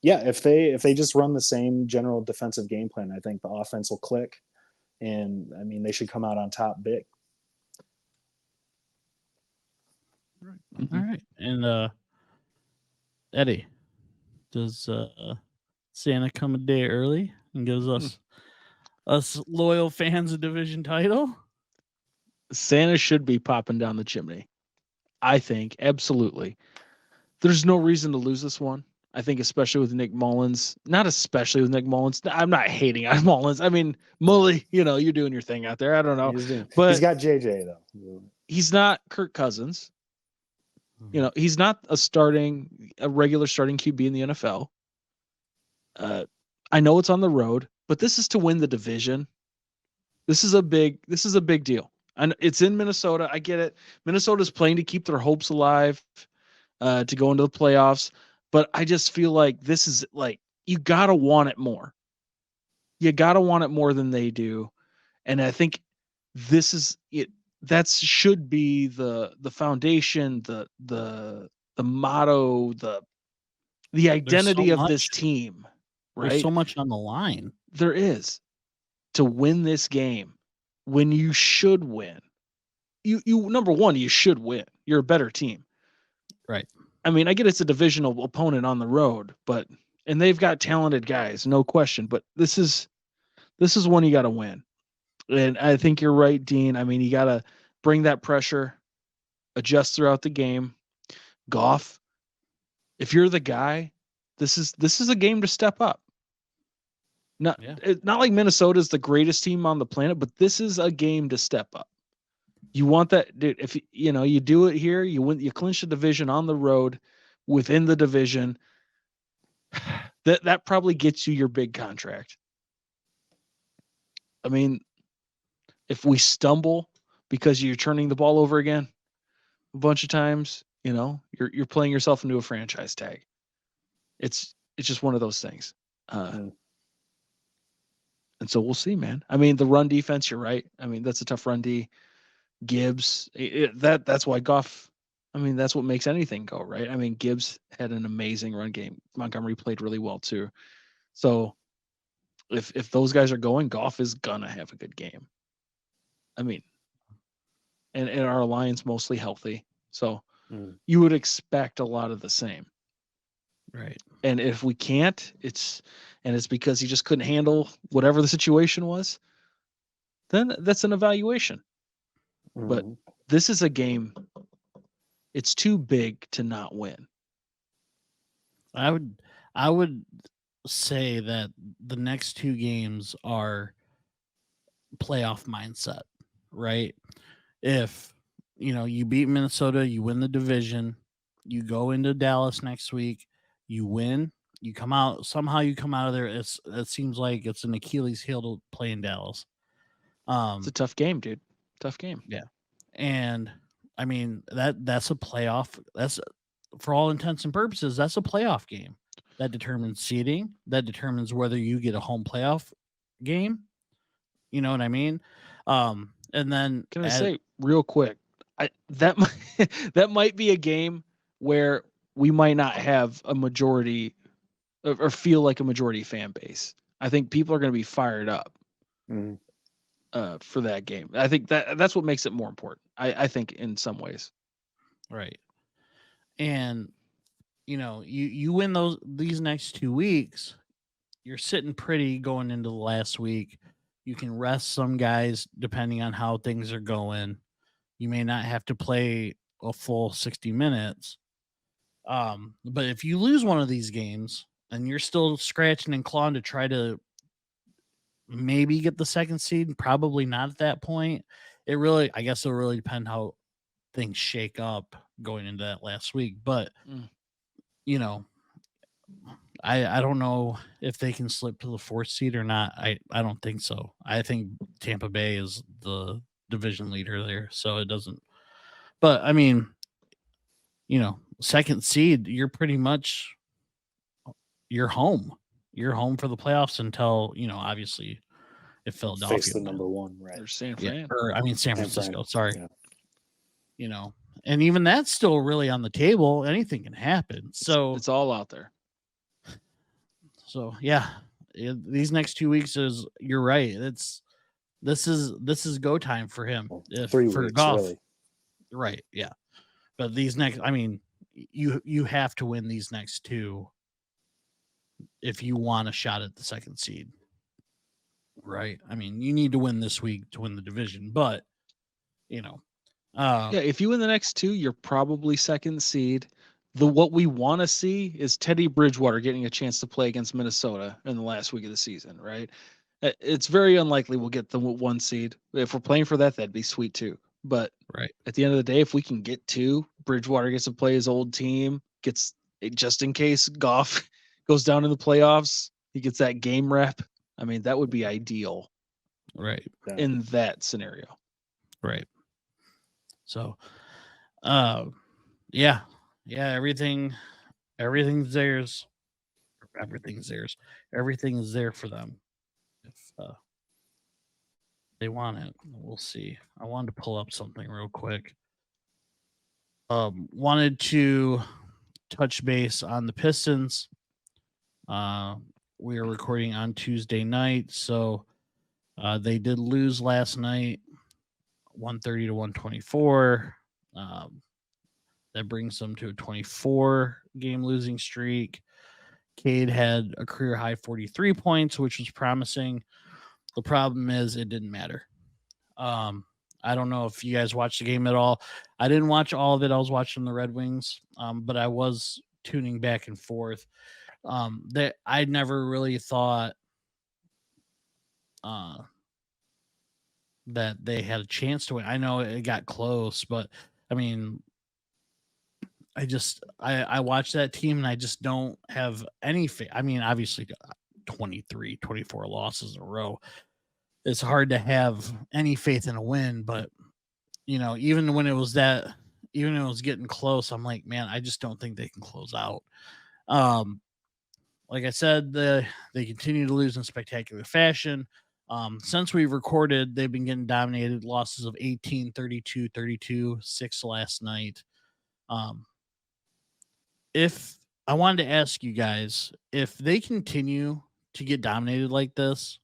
B: if they just run the same general defensive game plan, I think the offense will click, and I mean, they should come out on top big.
A: All right. And Eddie, does Santa come a day early and gives us loyal fans a division title?
C: Santa should be popping down the chimney. I think absolutely. There's no reason to lose this one. I think especially with Nick Mullins. Not especially with Nick Mullins. I'm not hating on Mullins. I mean, Mully, you're doing your thing out there. I don't know. But
B: he's got JJ though.
C: He's not Kirk Cousins. He's not a regular starting QB in the NFL. I know it's on the road, but this is to win the division. This is a big deal. And it's in Minnesota. I get it. Minnesota's playing to keep their hopes alive, to go into the playoffs. But I just feel like this is like, you gotta want it more. You gotta want it more than they do. And I think this is it. That should be the foundation, the motto, the identity of this team, right?
A: There's so much on the line.
C: There is, to win this game when you should win. You number one, you should win. You're a better team.
A: Right.
C: I mean, I get it's a divisional opponent on the road, and they've got talented guys, no question, but this is one you got to win. And I think you're right, Dean. I mean, you got to bring that pressure, adjust throughout the game. Goff, if you're the guy, this is a game to step up. Not like Minnesota's the greatest team on the planet, but this is a game to step up. You want that, dude. If you do it here, you win. You clinch the division on the road, within the division. That probably gets you your big contract. I mean, if we stumble because you're turning the ball over again a bunch of times, you're playing yourself into a franchise tag. It's just one of those things. And so we'll see, man. I mean, the run defense, you're right. I mean, that's a tough run D. Gibbs, that's why Goff, I mean, that's what makes anything go, right? I mean, Gibbs had an amazing run game. Montgomery played really well too. So if those guys are going, Goff is gonna have a good game. I mean, and our line's mostly healthy. So you would expect a lot of the same.
A: Right.
C: And if we can't, it's because he just couldn't handle whatever the situation was, then that's an evaluation. But this is a game, it's too big to not win.
A: I would say that the next two games are playoff mindset, right? If you beat Minnesota, you win the division, you go into Dallas next week, you win, you come out of there. It seems like it's an Achilles heel to play in Dallas.
C: It's a tough game, dude. Tough game.
A: Yeah. And I mean, that's a playoff. That's, for all intents and purposes, that's a playoff game. That determines seeding. That determines whether you get a home playoff game. You know what I mean? And then
C: can I say real quick, that might be a game where we might not have a majority or feel like a majority fan base. I think people are going to be fired up for that game. I think that's what makes it more important. I think in some ways.
A: Right. And you win these next 2 weeks, you're sitting pretty going into the last week. You can rest some guys depending on how things are going. You may not have to play a full 60 minutes. But if you lose one of these games and you're still scratching and clawing to try to maybe get the second seed, probably not at that point. I guess it'll really depend how things shake up going into that last week. But, you know, I don't know if they can slip to the fourth seed or not. I don't think so. I think Tampa Bay is the division leader there. So it doesn't. But, I mean, you know, second seed, you're pretty much you're home. You're home for the playoffs until, you know, obviously if Philadelphia
B: face the number one, right?
C: Or San Fran.
A: Yeah, or I mean San Francisco, sorry.
B: Yeah.
A: You know, and even that's still really on the table. Anything can happen. So
C: it's all out there.
A: So yeah, these next 2 weeks you're right. This is go time for him.
B: Well, 3
A: for
B: weeks,
A: golf.
B: really.
A: Right, yeah. But these next, I mean, you have to win these next two if you want a shot at the second seed. Right? I mean, you need to win this week to win the division, but you know,
C: yeah, if you win the next two, you're probably second seed. What we want to see is Teddy Bridgewater getting a chance to play against Minnesota in the last week of the season, right? It's very unlikely we'll get the 1 seed. If we're playing for that, that'd be sweet too. But
A: right
C: at the end of the day, if we can get 2, Bridgewater gets to play his old team, gets just in case Goff goes down in the playoffs, he gets that game rep. I mean, that would be ideal,
A: right?
C: In that scenario,
A: right? So, yeah, everything's theirs. Everything is there for them. If they want it, we'll see. I wanted to pull up something real quick. Wanted to touch base on the Pistons. We are recording on Tuesday night, so they did lose last night, 130 to 124. That brings them to a 24-game losing streak. Cade had a career high 43 points, which was promising. The problem is it didn't matter. I don't know if you guys watched the game at all. I didn't watch all of it. I was watching the Red Wings, but I was tuning back and forth. That I never really thought that they had a chance to win. I know it got close, but I mean, I watch that team and I just don't have any faith. I mean, obviously 23, 24 losses in a row. It's hard to have any faith in a win, but you know, even when it was getting close, I'm like, man, I just don't think they can close out. Like I said, they continue to lose in spectacular fashion. Since we've recorded, they've been getting dominated, losses of 18, 32, 32, 6 last night. If I wanted to ask you guys, if they continue to get dominated like this,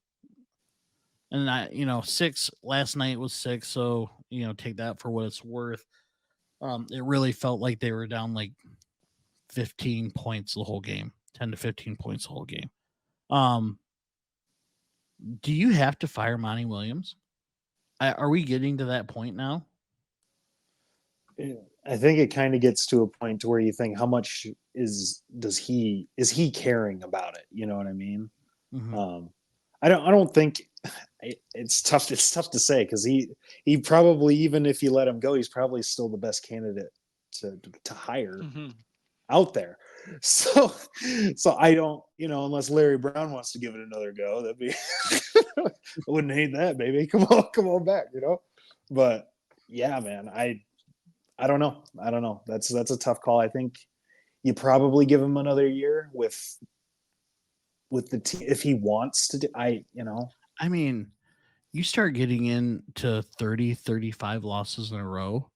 A: and 6 last night was 6, so take that for what it's worth. It really felt like they were down like 15 points the whole game, 10 to 15 points the whole game. Do you have to fire Monty Williams? Are we getting to that point now?
B: I think it kind of gets to a point to where you think, how much is he caring about it? You know what I mean?
A: Mm-hmm.
B: I don't think it's tough. It's tough to say because he probably, even if you let him go, he's probably still the best candidate to hire out there. So I don't, unless Larry Brown wants to give it another go, that'd be, I wouldn't hate that, baby. Come on back, But yeah, man, I don't know. That's a tough call. I think you probably give him another year with the team if he wants to do. I
A: mean, you start getting into 30, 35 losses in a row.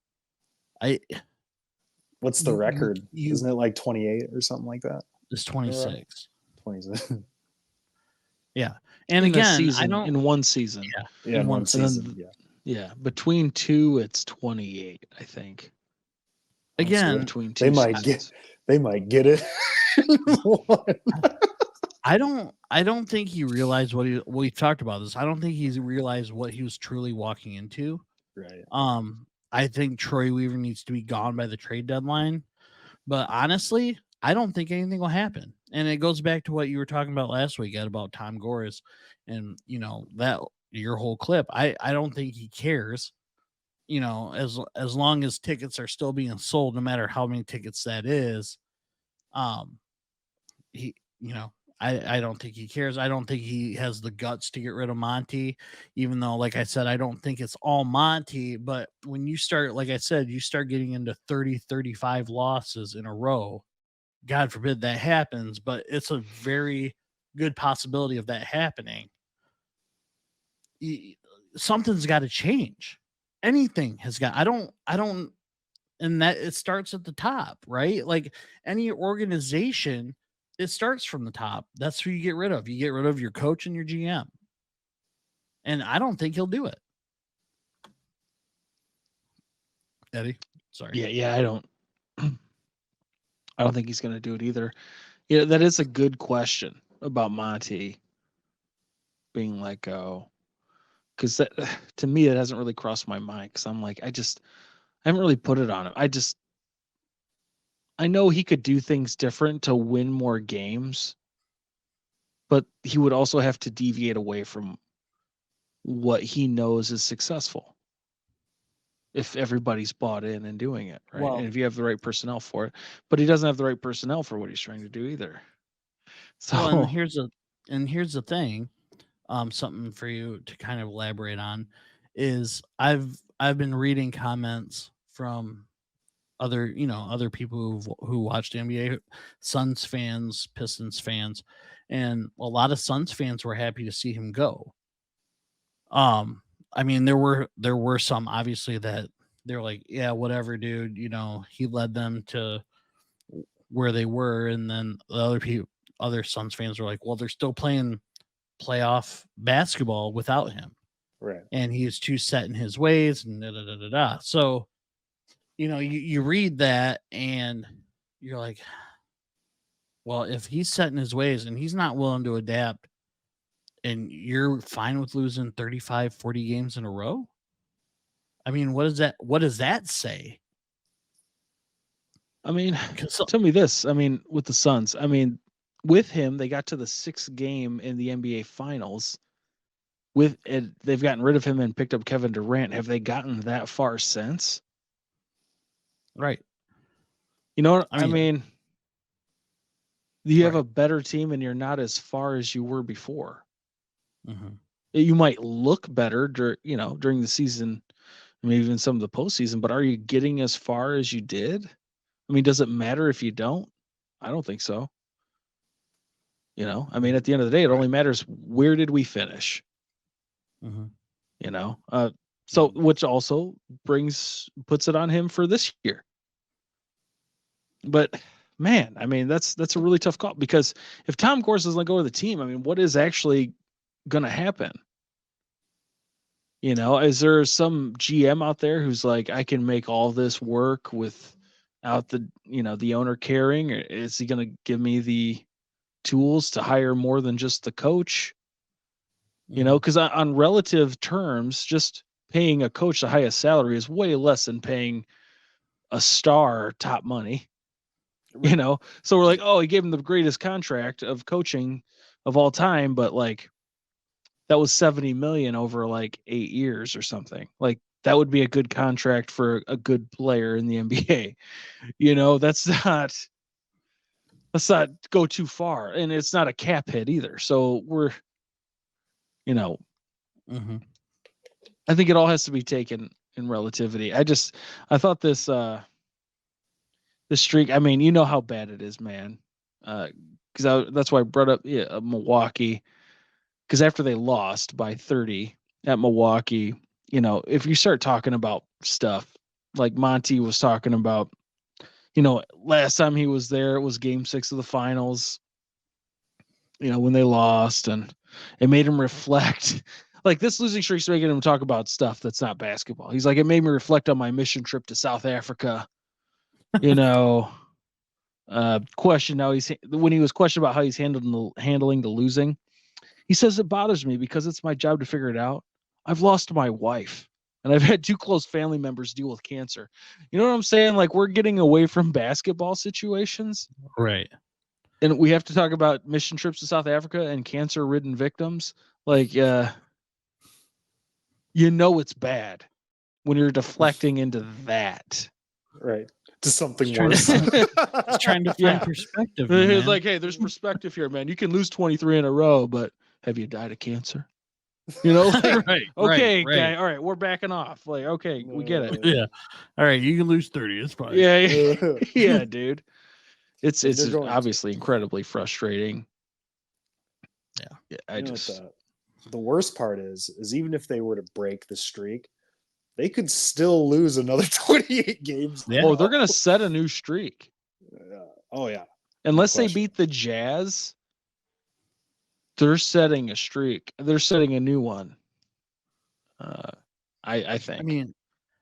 B: What's the record? Isn't it like 28 or something like that?
A: It's 26.
B: 26.
A: Yeah. And
C: in
A: again,
C: in one season.
B: Yeah, in one season.
C: Yeah. Between 2, it's 28, I think.
A: Again,
C: between 2
B: they might get it.
A: I don't think he realized we talked about this. I don't think he's realized what he was truly walking into.
B: Right.
A: I think Troy Weaver needs to be gone by the trade deadline. But honestly, I don't think anything will happen. And it goes back to what you were talking about last week, Ed, about Tom Gores and that your whole clip. I don't think he cares. As long as tickets are still being sold, no matter how many tickets that is, he I don't think he cares. I don't think he has the guts to get rid of Monty, even though, like I said, I don't think it's all Monty. But when you start, like I said, you start getting into 30-35 losses in a row, God forbid that happens, but it's a very good possibility of that happening. Something's got to change. Anything has got, I don't, and that it starts at the top, right? Like any organization, it starts from the top. That's who you get rid of. You get rid of your coach and your GM. And I don't think he'll do it. Eddie, sorry.
C: Yeah, I don't think he's going to do it either. Yeah, that is a good question about Monty being let go, because that, to me, it hasn't really crossed my mind, because I'm like, I haven't really put it on him. I know he could do things different to win more games, but he would also have to deviate away from what he knows is successful if everybody's bought in and doing it, right?
A: Well,
C: and if you have the right personnel for it. But he doesn't have the right personnel for what he's trying to do either. So
A: well, and here's the thing. Something for you to kind of elaborate on is I've been reading comments from other people who watched NBA, Suns fans, Pistons fans, and a lot of Suns fans were happy to see him go. I mean, there were some obviously that they're like, yeah, whatever, dude. He led them to where they were, and then the other Suns fans were like, well, they're still playing playoff basketball without him,
B: Right.
A: and he is too set in his ways, and da da da da da. So, you read that, and you're like, well, if he's set in his ways and he's not willing to adapt, and you're fine with losing 35, 40 games in a row? I mean, what does that say?
C: I mean,
A: 'Cause
C: tell me this. I mean, with the Suns, I mean, with him, they got to the 6th game in the NBA Finals. With it, they've gotten rid of him and picked up Kevin Durant. Have they gotten that far since?
A: right.
C: You know what
A: I
C: I
A: mean,
C: mean? You have
A: right.
C: a better team, and you're not as far as you were before.
A: Mhm.
C: You might look better during the season, maybe even some of the postseason, but are you getting as far as you did? I mean, does it matter if you don't? I don't think so. I mean, at the end of the day, it only matters where did we finish.
A: Mhm.
C: You know, so which also puts it on him for this year. But man, I mean, that's a really tough call, because if Tom Gores doesn't let go of the team, I mean, what is actually going to happen? Is there some GM out there who's like, I can make all this work without the owner caring? Or is he going to give me the tools to hire more than just the coach? Because on relative terms, just paying a coach the highest salary is way less than paying a star top money. So we're like, oh, he gave him the greatest contract of coaching of all time, but like that was 70 million over like 8 years or something. Like that would be a good contract for a good player in the NBA. Let's not go too far, and it's not a cap hit either. So we're
A: Mhm.
C: I think it all has to be taken in relativity. I thought this streak, I mean, you know how bad it is, man. Because that's why I brought up Milwaukee, because after they lost by 30 at Milwaukee, if you start talking about stuff like Monty was talking about, last time he was there, it was game 6 of the finals, when they lost, and it made him reflect. Like this losing streak's making him talk about stuff that's not basketball. He's like, it made me reflect on my mission trip to South Africa, Question now when he was questioned about how he's handling the losing, he says it bothers me because it's my job to figure it out. I've lost my wife and I've had 2 close family members deal with cancer. You know what I'm saying? Like, we're getting away from basketball situations,
A: Right.
C: and we have to talk about mission trips to South Africa and cancer-ridden victims. Like, it's bad when you're deflecting into that.
B: Right. To something
A: Just trying
B: worse.
A: Just trying to find perspective, my man.
C: Like, hey, there's perspective here, man. You can lose 23 in a row, but have you died of cancer? Like,
A: right.
C: okay,
A: right.
C: guy. All right, we're backing off. Like, okay, we get it.
A: Yeah. All right, you can lose 30. It's fine.
C: Yeah, dude. It's
B: They're going
C: obviously incredibly frustrating.
A: Yeah.
C: I
B: the worst part is even if they were to break the streak, they could still lose another 28 games.
A: Yeah.
C: Oh, they're gonna set a new streak.
B: Oh yeah.
C: Unless
B: No
C: they
B: question.
C: beat the Jazz, they're setting a streak. They're setting a new one. I think.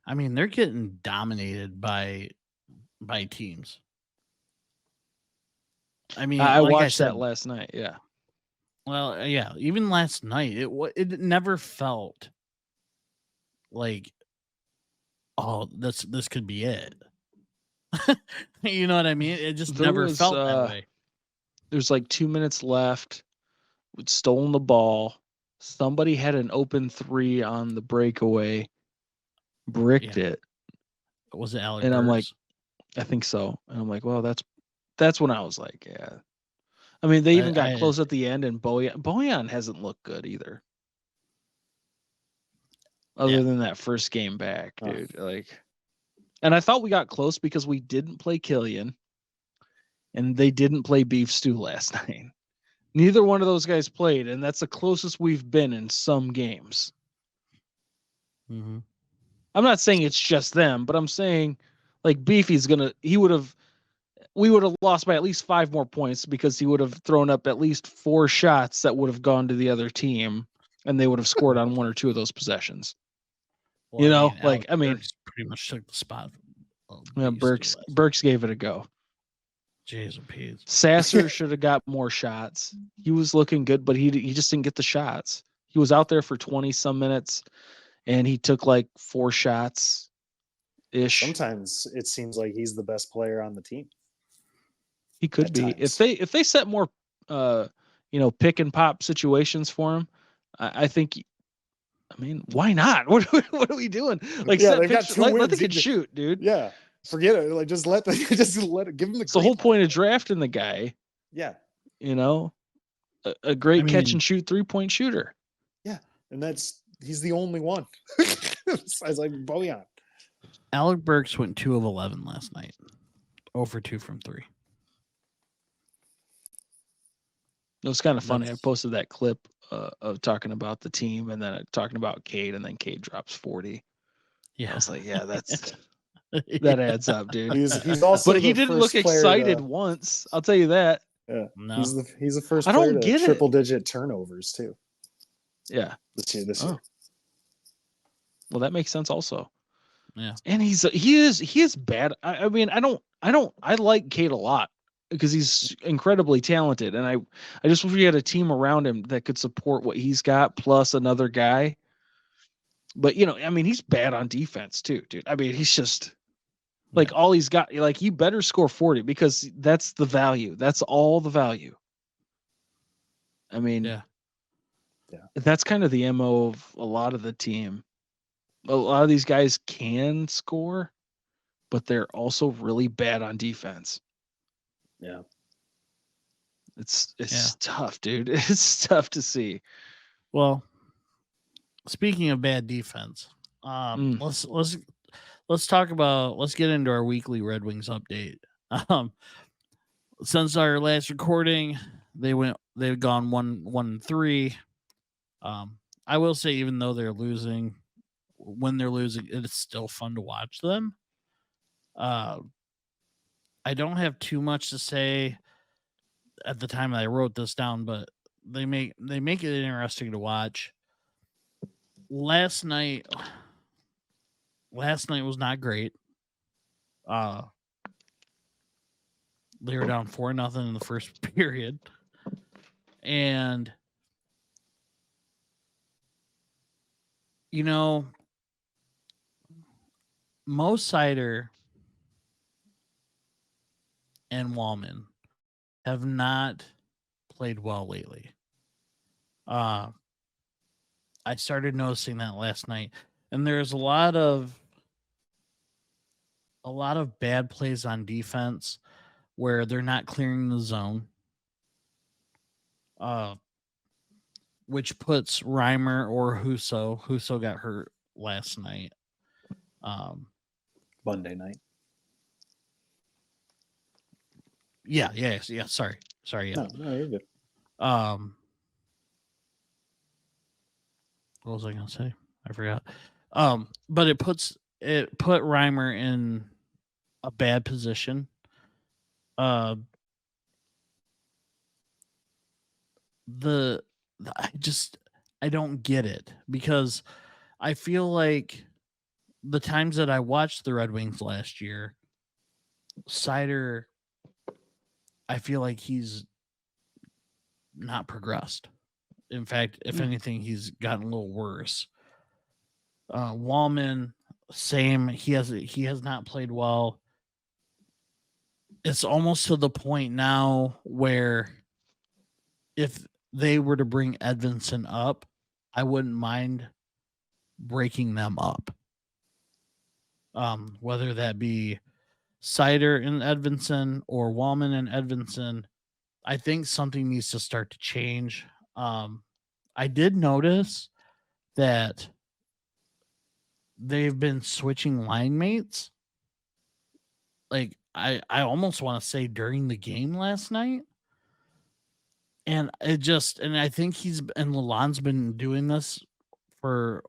A: I mean, they're getting dominated by teams. I mean,
C: I
A: like
C: watched
A: said,
C: that last night. Yeah.
A: Well, yeah, even last night, it never felt like, oh, this could be it. You know what I mean? It just never felt that way.
C: There's like 2 minutes left. We'd stolen the ball. Somebody had an open 3 on the breakaway, bricked it.
A: Was it Alex?
C: And I'm like, I think so. And I'm like, well, that's when I was like, yeah. I mean, they even got close at the end, and Bojan hasn't looked good either. Other than that first game back, dude. And I thought we got close because we didn't play Killian, and they didn't play Beef Stew last night. Neither one of those guys played, and that's the closest we've been in some games.
A: Mm-hmm.
C: I'm not saying it's just them, but I'm saying, like, Beefy's we would have lost by at least 5 more points because he would have thrown up at least 4 shots that would have gone to the other team, and they would have scored on 1 or 2 of those possessions. Well,
A: Burks pretty much took the spot.
C: Yeah, Burks gave it a go.
A: Jeez and P's.
C: Sasser should have got more shots. He was looking good, but he just didn't get the shots. He was out there for 20 some minutes, and he took like 4 shots ish.
B: Sometimes it seems like he's the best player on the team.
C: He could be. If they set more pick and pop situations for him, I think. I mean, why not? What are we doing? Like,
B: they've got 2 wins.
C: Let the kid shoot, dude.
B: Yeah, forget it. Like, just let it. Give him the.
C: It's the whole point of drafting the guy.
B: Yeah.
C: A great catch and shoot 3-point shooter.
B: Yeah, and he's the only one. Besides like Bojan.
A: Alec Burks went 2 of 11 last night. 0 for 2 from 3.
C: It was kind of funny. I posted that clip of talking about the team, and then talking about Cade, and then Cade drops 40. Yeah, I was like, yeah, that adds up, dude.
B: He's also,
C: but he didn't look excited once. I'll tell you that.
B: Yeah,
A: no.
B: He's the first player to triple-digit turnovers too. Yeah, this year.
C: Well, that makes sense also.
A: Yeah,
C: and he is bad. I mean, I like Cade a lot, because he's incredibly talented, and I just wish we had a team around him that could support what he's got plus another guy. But I mean, he's bad on defense too, dude. I mean, he's just like all he's got. Like, you better score 40 because that's the value. That's all the value. I mean, that's kind of the MO of a lot of the team. A lot of these guys can score, but they're also really bad on defense.
B: Yeah.
C: It's tough, dude. It's tough to see.
A: Well, speaking of bad defense, let's talk about, let's get into our weekly Red Wings update. Since our last recording, they've gone 1-3. I will say, even though they're losing, when they're losing, it is still fun to watch them. I don't have too much to say at the time that I wrote this down, but they make it interesting to watch. Last night was not great. They were down 4-0 in the first period. And, you know, Mo Sider and Wallman have not played well lately. I started noticing that last night, and there's a lot of bad plays on defense where they're not clearing the zone, which puts Reimer or Huso. Huso got hurt last night.
B: Monday night.
A: Yeah. Sorry. Yeah.
B: No, you're good.
A: What was I gonna say? I forgot. But it put Reimer in a bad position. I don't get it, because I feel like the times that I watched the Red Wings last year, Sider, I feel like he's not progressed. In fact, if anything, he's gotten a little worse. Wallman, same. He has not played well. It's almost to the point now where if they were to bring Edvinson up, I wouldn't mind breaking them up. Whether that be Sider and Edvinson or Wallman and Edvinson, I think something needs to start to change. I did notice that they've been switching line mates. Like, I almost want to say during the game last night. And I think Lalonde's been doing this for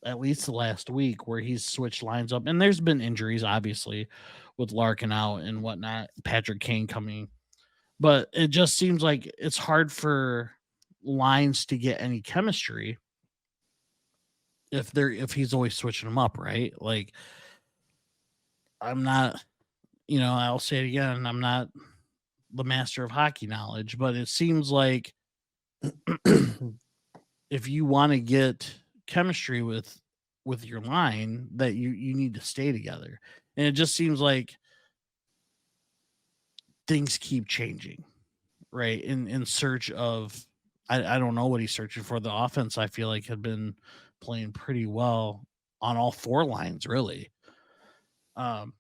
A: at least the last week, where he's switched lines up. And there's been injuries, obviously, with Larkin out and whatnot, Patrick Kane coming. But it just seems like it's hard for lines to get any chemistry if he's always switching them up, right? Like, I'm not, I'll say it again, I'm not the master of hockey knowledge, but it seems like if you want to get chemistry with your line, that you need to stay together. And it just seems like things keep changing, right? In search of, I don't know what he's searching for. The offense, I feel like, had been playing pretty well on all four lines, really.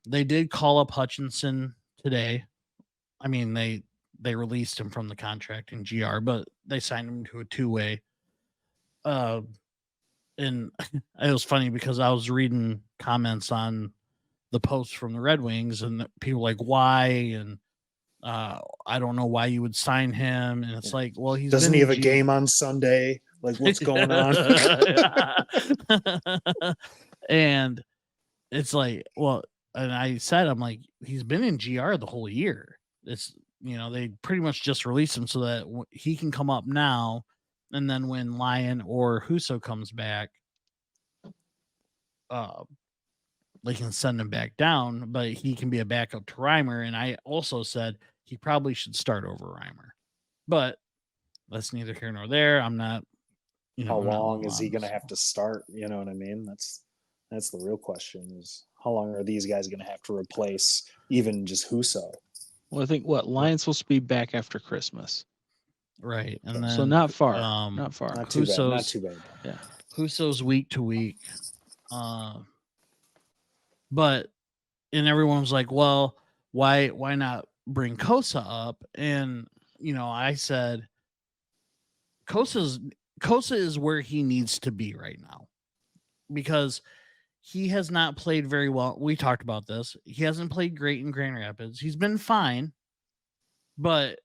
A: They did call up Hutchinson today. I mean, they released him from the contract in GR, but they signed him to a two-way. And it was funny because I was reading comments on the posts from the Red Wings, and people were like, why? And I don't know why you would sign him. And it's like, well,
B: doesn't he have a game on Sunday? Like, what's going on?
A: And it's like, well, and I said, I'm like, he's been in GR the whole year. It's, they pretty much just released him so that he can come up now. And then when Lyon or Huso comes back, they can send him back down, but he can be a backup to Reimer. And I also said he probably should start over Reimer, but that's neither here nor there. I'm not,
B: how long is he going to have to start? You know what I mean? That's the real question, is how long are these guys going to have to replace even just Huso?
C: Well, I think Lyon's supposed to be back after Christmas.
A: Right. And then,
C: so not far.
B: Not too bad. Not too bad.
C: Yeah.
A: Huso's week to week. But everyone was like, well, why not bring Kosa up? And, I said, Kosa is where he needs to be right now, because he has not played very well. We talked about this. He hasn't played great in Grand Rapids. He's been fine, but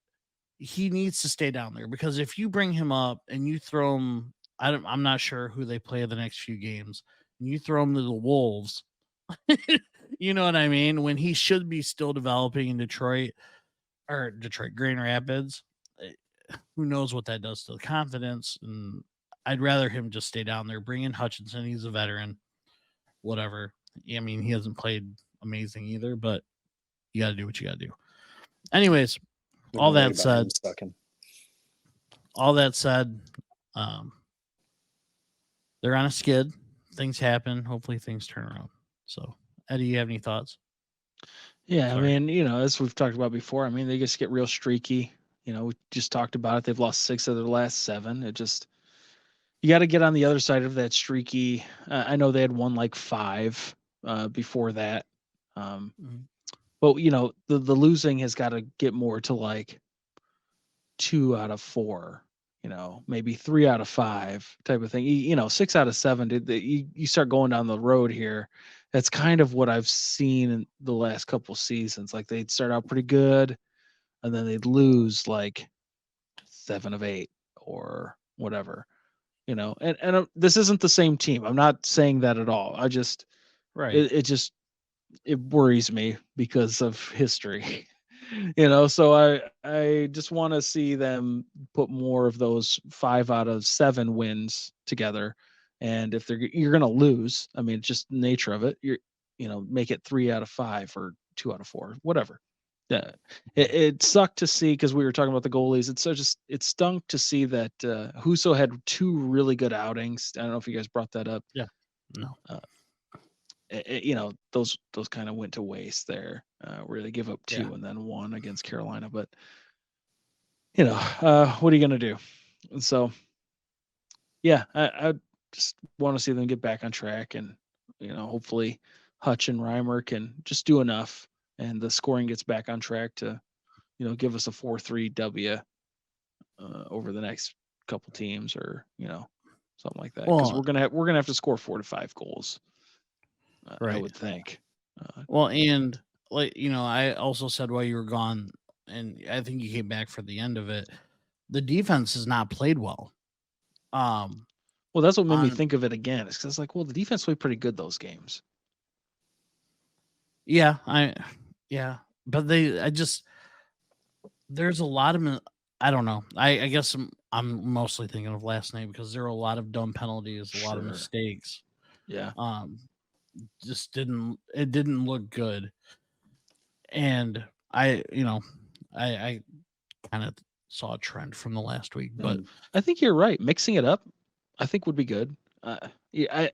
A: he needs to stay down there, because if you bring him up and you throw him, I'm not sure who they play the next few games, and you throw him to the Wolves, you know what I mean? When he should be still developing in Grand Rapids, who knows what that does to the confidence. And I'd rather him just stay down there. Bring in Hutchinson. He's a veteran, whatever. I mean, he hasn't played amazing either, but you got to do what you got to do. Anyways,
B: We
A: all
B: don't worry
A: that
B: about him
A: said,
B: sucking.
A: um, they're on a skid. Things happen. Hopefully things turn around. So, Eddie, you have any thoughts?
C: Yeah,
A: Sorry.
C: I mean, as we've talked about before, I mean, they just get real streaky. We just talked about it. They've lost 6 of their last 7. It just you got to get on the other side of that streaky. I know they had won like 5 before that,
A: Mhm.
C: but the losing has got to get more to like 2 out of 4. Maybe 3 out of 5 type of thing. 6 out of 7. You start going down the road here. That's kind of what I've seen in the last couple seasons. Like they'd start out pretty good, and then they'd lose like 7 of 8 or whatever. And this isn't the same team. I'm not saying that at all. I just
A: Right.
C: it worries me because of history. So I just want to see them put more of those 5 out of 7 wins together. And if you're going to lose, I mean, it's just the nature of it. Make it 3 out of 5 or 2 out of 4, whatever. Yeah, it sucked to see because we were talking about the goalies. It stunk to see that Huso had 2 really good outings. I don't know if you guys brought that up.
A: Yeah. No.
C: Those kind of went to waste there, where they give up 2 and then 1 against Carolina. But what are you gonna do? And so, yeah, I just want to see them get back on track, and hopefully Hutch and Reimer can just do enough, and the scoring gets back on track to give us a 4-3 W over the next couple teams, or something like that, because
A: Well,
C: we're gonna have to score 4 to 5 goals. I
A: right.
C: would think.
A: Well, and I also said while you were gone, and I think you came back for the end of it. The defense has not played well.
C: Well, that's what made me
A: on
C: think of it again. It's because, like, well, the defense played pretty good those games.
A: yeah, but there's a lot of I don't know. I guess I'm mostly thinking of last night because there were a lot of dumb penalties, a lot of
C: Sure.
A: mistakes.
C: Yeah.
A: Just didn't look good. And I kind of saw a trend from the last week, but
C: I think you're right. Mixing it up, I think would be good. Yeah,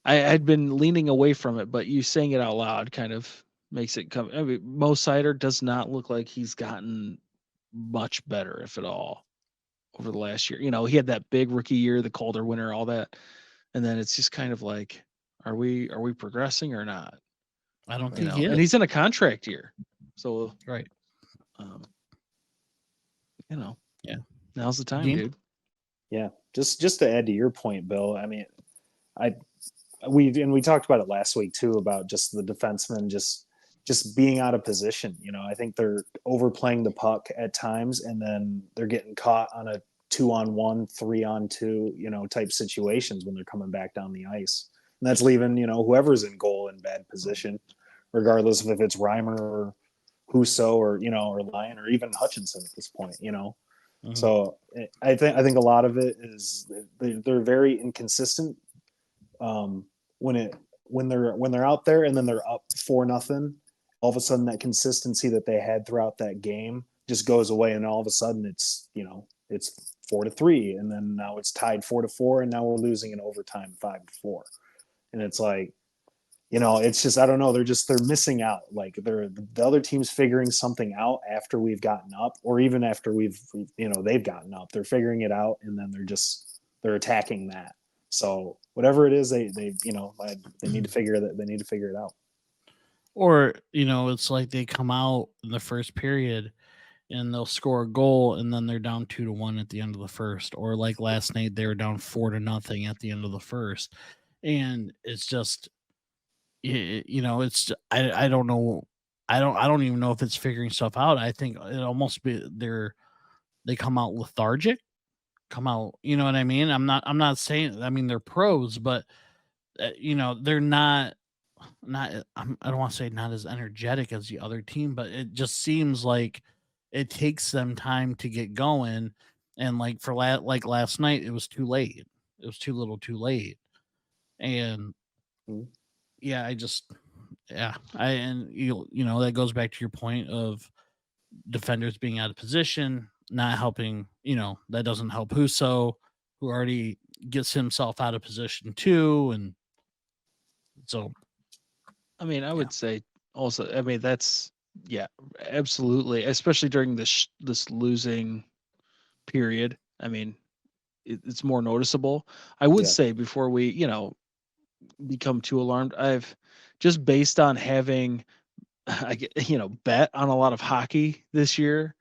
C: I had been leaning away from it, but you saying it out loud kind of makes it come. I mean, Mo Sider does not look like he's gotten much better, if at all, over the last year. He had that big rookie year, the Calder winner, all that, and then it's just kind of like, are we progressing or not?
A: I don't think he
C: And
A: is.
C: he's in a contract year, so
A: Right.
C: Yeah, now's the time,
A: Dean?
C: dude.
B: Yeah, just to add to your point, Bill. I mean, we talked about it last week too, about just the defensemen just being out of position. I think they're overplaying the puck at times, and then they're getting caught on a 2-on-1, 3-on-2, type situations when they're coming back down the ice, and that's leaving whoever's in goal in bad position, regardless of if it's Reimer or Huso or or Lyon or even Hutchinson at this point.
A: Mhm.
B: So I think a lot of it is they're very inconsistent when they're out there and then they're up 4-0. All of a sudden, that consistency that they had throughout that game just goes away, and all of a sudden it's it's 4-3, and then now it's tied 4-4, and now we're losing in overtime 5-4, and it's like it's just I don't know. They're missing out. Like the other team's figuring something out after we've gotten up, or even after they've gotten up. They're figuring it out, and then they're attacking that. So whatever it is, they need to figure it out.
A: Or it's like they come out in the first period and they'll score a goal and then they're down 2-1 at the end of the first. Or like last night they were down 4-0 at the end of the first, and it's just it's I don't know. I don't even know if it's figuring stuff out. I think it almost they come out lethargic, come out. You know what I mean? I'm not saying. I mean they're pros, but they're not. I don't want to say not as energetic as the other team, but it just seems like it takes them time to get going. And like like last night, it was too late. It was too little, too late. And yeah, and that goes back to your point of defenders being out of position, not helping, that doesn't help Huso, who already gets himself out of position too. And so,
C: I mean, I would say also, I mean, that's, absolutely. Especially during this losing period. I mean, it's more noticeable. I would say before we, become too alarmed, I've just based on having, bet on a lot of hockey this year.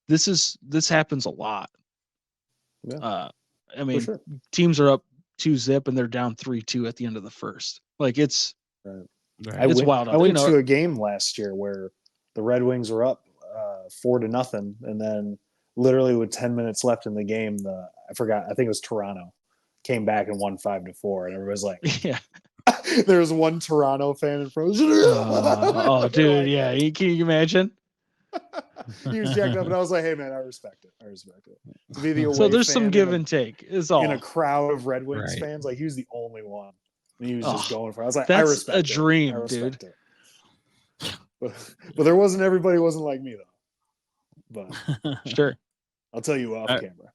C: This happens a lot.
B: Yeah.
C: I mean, teams are up 2-0 and they're down 3-2 at the end of the first. Like it's wild.
B: I went to a game last year where the Red Wings were up 4-0, and then literally with 10 minutes left in the game, I think it was Toronto, came back and won 5-4, and everybody's like,
C: yeah.
B: There was one Toronto fan in front.
C: Oh, dude, yeah. Can you imagine?
B: He was jacked up, and I was like, "Hey, man, I respect it. To be the away
C: so there's
B: fan
C: some give and take. Is all
B: in a crowd of Red Wings fans. Like he was the only one, and he was just going for it. I was like,
C: that's
B: I respect
C: a dream, dude.
B: But there wasn't everybody wasn't like me though. But
C: sure,
B: I'll tell you off camera.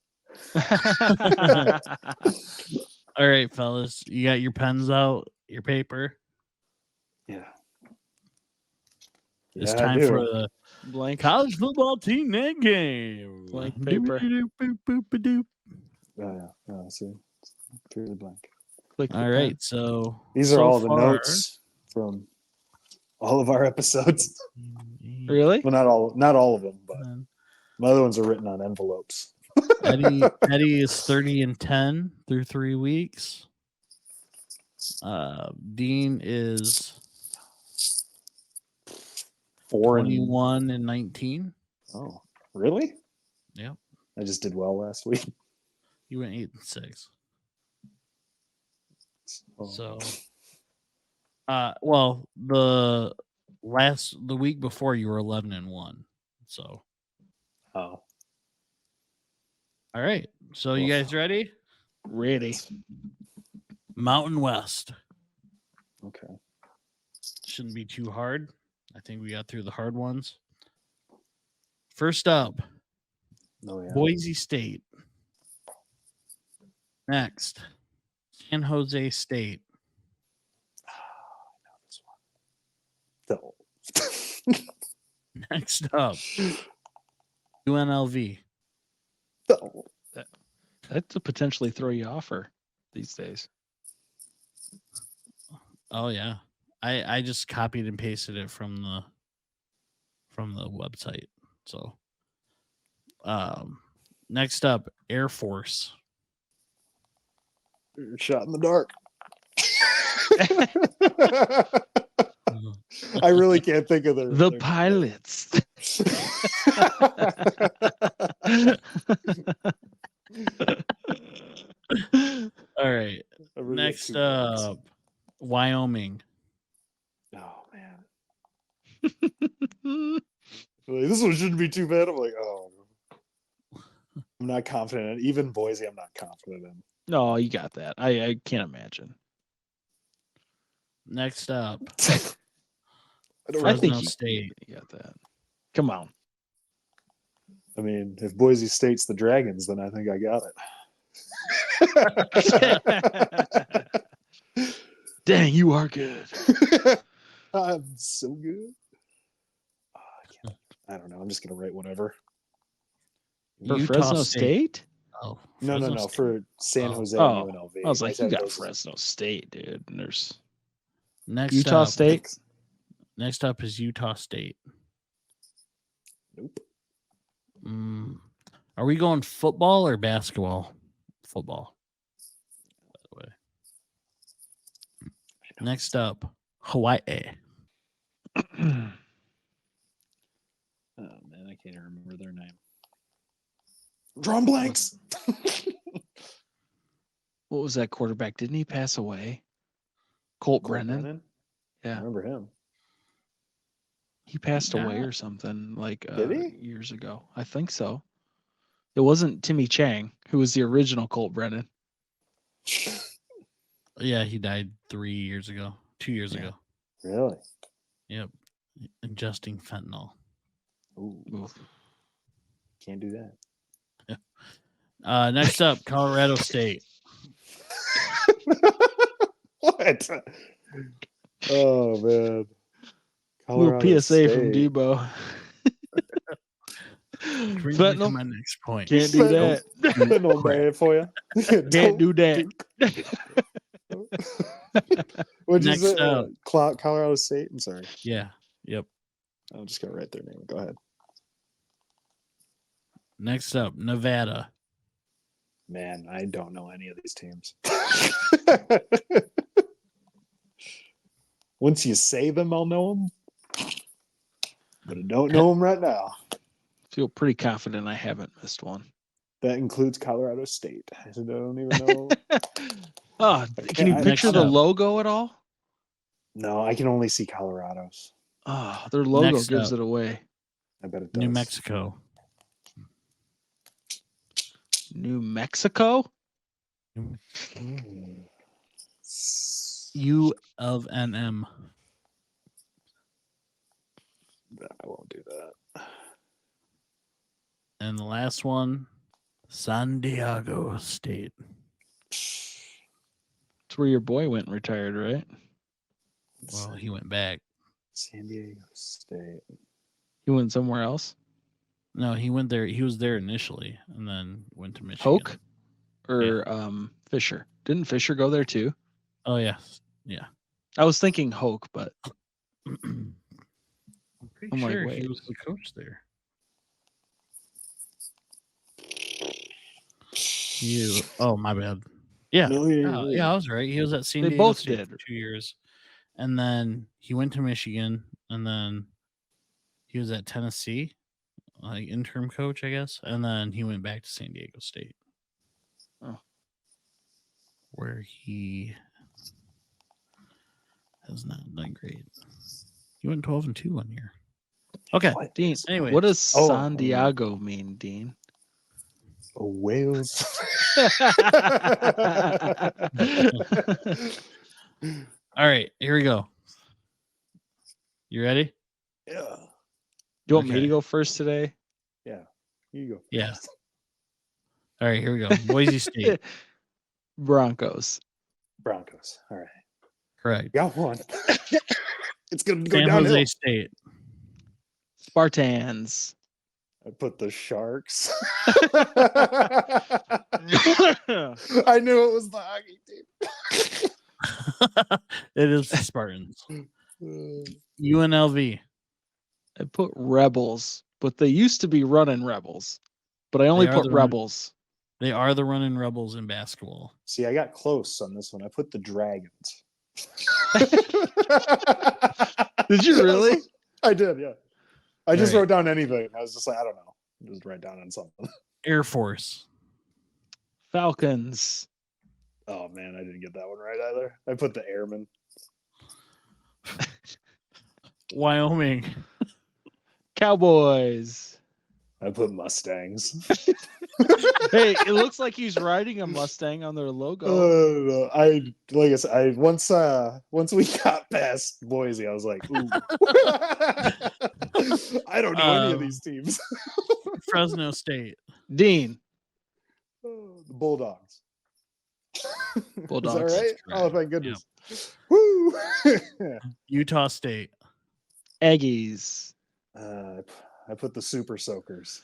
A: All right, fellas, you got your pens out, your paper.
B: Yeah.
A: It's time for the
C: blank
A: college football team net game.
C: Blank paper.
B: See, purely blank.
A: All right, so
B: these are all the notes from all of our episodes.
C: Really?
B: Well, not all of them, but my other ones are written on envelopes.
A: Eddie is 30-10 through 3 weeks. Dean is 21-19.
B: Oh, really?
A: Yeah.
B: I just did well last week.
A: You went 8-6. So, well, the week before you were 11-1. So,
B: all
A: right. So, you guys ready?
C: Ready.
A: Mountain West.
B: Okay.
A: Shouldn't be too hard. I think we got through the hard ones. First up, Boise State. Next, San Jose State.
B: I know this one.
A: Next up, UNLV.
C: That's a potentially throw you offer these days.
A: Oh yeah, I just copied and pasted it from the website. So, next up, Air Force.
B: Shot in the dark. I really can't think of
C: the pilots.
A: All right. Next up, Wyoming.
B: Oh man. This one shouldn't be too bad. I'm like, oh, I'm not confident. Even Boise, I'm not confident in.
C: No, you got that. I can't imagine.
A: Next up,
C: I think
A: State.
C: You got that. Come on.
B: I mean, if Boise State's the Dragons, then I think I got
C: it. Dang, you are good.
B: I'm so good. I don't know. I'm just gonna write whatever.
C: For Fresno State?
B: Oh, no. For San Jose
C: and
B: UNLV.
C: I was like, you got Fresno State, dude. And there's
A: next
C: Utah
A: up,
C: State.
A: Next up is Utah State.
B: Nope.
A: Are we going football or basketball? Football. By the way. Next up, Hawaii.
B: Oh man, I can't even remember their name. Drum blanks.
C: What was that quarterback? Didn't he pass away? Colt Brennan? Yeah.
B: I remember him.
C: He passed away or something like
B: Did he?
C: years ago. I think so. It wasn't Timmy Chang, who was the original Colt Brennan.
A: Yeah, he died 2 years ago.
B: Really?
A: Yep. Ingesting fentanyl.
B: Ooh,
C: Oof.
B: can't do that.
A: Next up, Colorado State.
B: What? Oh man.
C: Little
B: Colorado
C: PSA from
B: State.
C: Debo.
A: Brings me to
C: Fentanyl.
A: my next point.
C: Can't do that.
B: Fentanyl diet for you.
C: Can't do that.
B: What'd you
A: Next
B: say?
A: up.
B: Colorado State? I'm sorry.
A: Yeah. Yep.
B: I'll just go write their name. Go ahead.
A: Next up, Nevada.
B: Man, I don't know any of these teams. Once you say them, I'll know them. But I don't know them right now.
C: Feel pretty confident I haven't missed one.
B: That includes Colorado State. I don't even know.
C: Oh, can you
B: I-
C: picture the
A: up.
C: logo at all?
B: No, I can only see Colorado's.
C: Oh, their logo
A: Next
C: gives
A: up.
C: it away.
B: I bet it does.
A: New Mexico.
C: New Mexico?
B: Mm.
A: U of NM.
B: I won't do that.
A: And the last one, San Diego State.
C: It's where your boy went and retired, right?
A: Well, he went back.
B: San Diego State.
C: He went somewhere else.
A: No, he went there. He was there initially and then went to Michigan.
C: Hoke or Fisher? Didn't Fisher go there too?
A: Oh, yeah. Yeah.
C: I was thinking Hoke, but
A: I'm pretty
C: I'm like,
A: sure
C: wait.
A: he was the coach there. Oh, my bad. Yeah.
B: No,
A: Yeah, I was right. He was at San
C: They
A: Diego
C: both
A: State
C: did.
A: for 2 years. And then he went to Michigan. And then he was at Tennessee, like interim coach, I guess. And then he went back to San Diego State.
C: Oh.
A: Where he has not done great. He went 12-2 1 year. Okay.
B: What?
C: Dean,
A: Anyway.
C: what does
B: Oh,
C: San Diego mean, Dean?
B: Oh, Wales.
A: All right, here we go. You ready?
B: Yeah.
C: Do you want me
A: Okay.
C: to go first today?
B: Yeah. Here you go.
A: Yeah. All right, here we go. Boise State.
C: Broncos.
B: Broncos. All right.
A: Correct.
B: Got one. It's going to go
A: San
B: downhill.
A: Jose State.
C: Spartans.
B: I put the Sharks.
C: That's
B: I knew it was the hockey team.
A: It is the Spartans. UNLV.
C: I put Rebels, but they used to be running Rebels. But I only
A: They are
C: put
A: the run-
C: Rebels.
A: They are the running Rebels in basketball.
B: See, I got close on this one. I put the Dragons.
C: Did you really?
B: I did, yeah. I just
A: Right.
B: wrote down anything. I was just like, I don't know. Just write down on something.
A: Air Force.
C: Falcons.
B: Oh man, I didn't get that one right either. I put the Airmen.
A: Wyoming.
C: Cowboys.
B: I put Mustangs.
C: Hey, it looks like he's riding a Mustang on their logo.
B: I like I said, once we got past Boise, I was like, ooh. I don't know any of these teams.
A: Fresno State.
C: Dean.
B: The Bulldogs.
C: Bulldogs.
B: Is that right?
A: That's
B: Oh,
A: correct.
B: thank goodness. Woo!
A: Utah State.
C: Aggies.
B: I put the Super Soakers.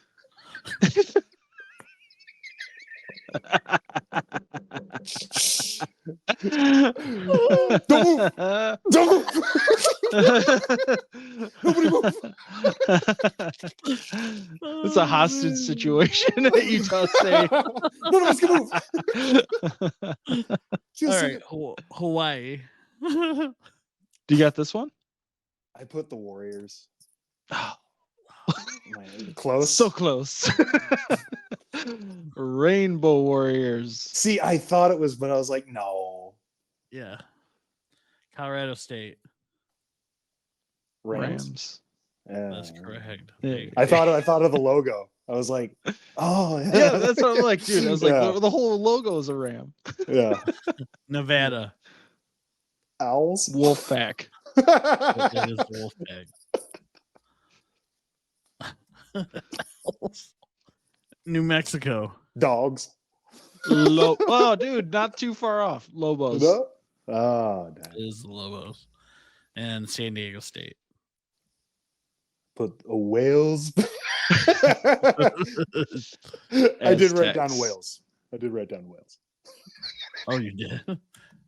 B: Don't move! Don't move! Nobody move!
C: It's a hostage situation at Utah State.
B: None of us can move.
A: All
B: Just-
A: right, Hawaii.
C: Do you got this one?
B: I put the Warriors.
C: Oh,
B: Close.
C: so close. Rainbow Warriors.
B: See, I thought it was, but I was like, no.
A: Yeah. Colorado State.
B: Rams.
A: That's correct.
C: Yeah.
B: I thought of the logo. I was like, oh
C: Yeah, that's what I'm like, dude. I was like,
B: Yeah.
C: the whole logo is a ram.
B: Yeah.
A: Nevada.
B: Owls.
C: Wolfpack.
A: That is Wolfpack. New Mexico.
B: Dogs.
C: Oh, dude, not too far off. Lobos.
B: No? Oh, damn.
A: Is the Lobos. And San Diego State.
B: Put a Wales. I did write down
C: Aztecs.
B: Wales. I did write down Wales.
A: Oh, you did?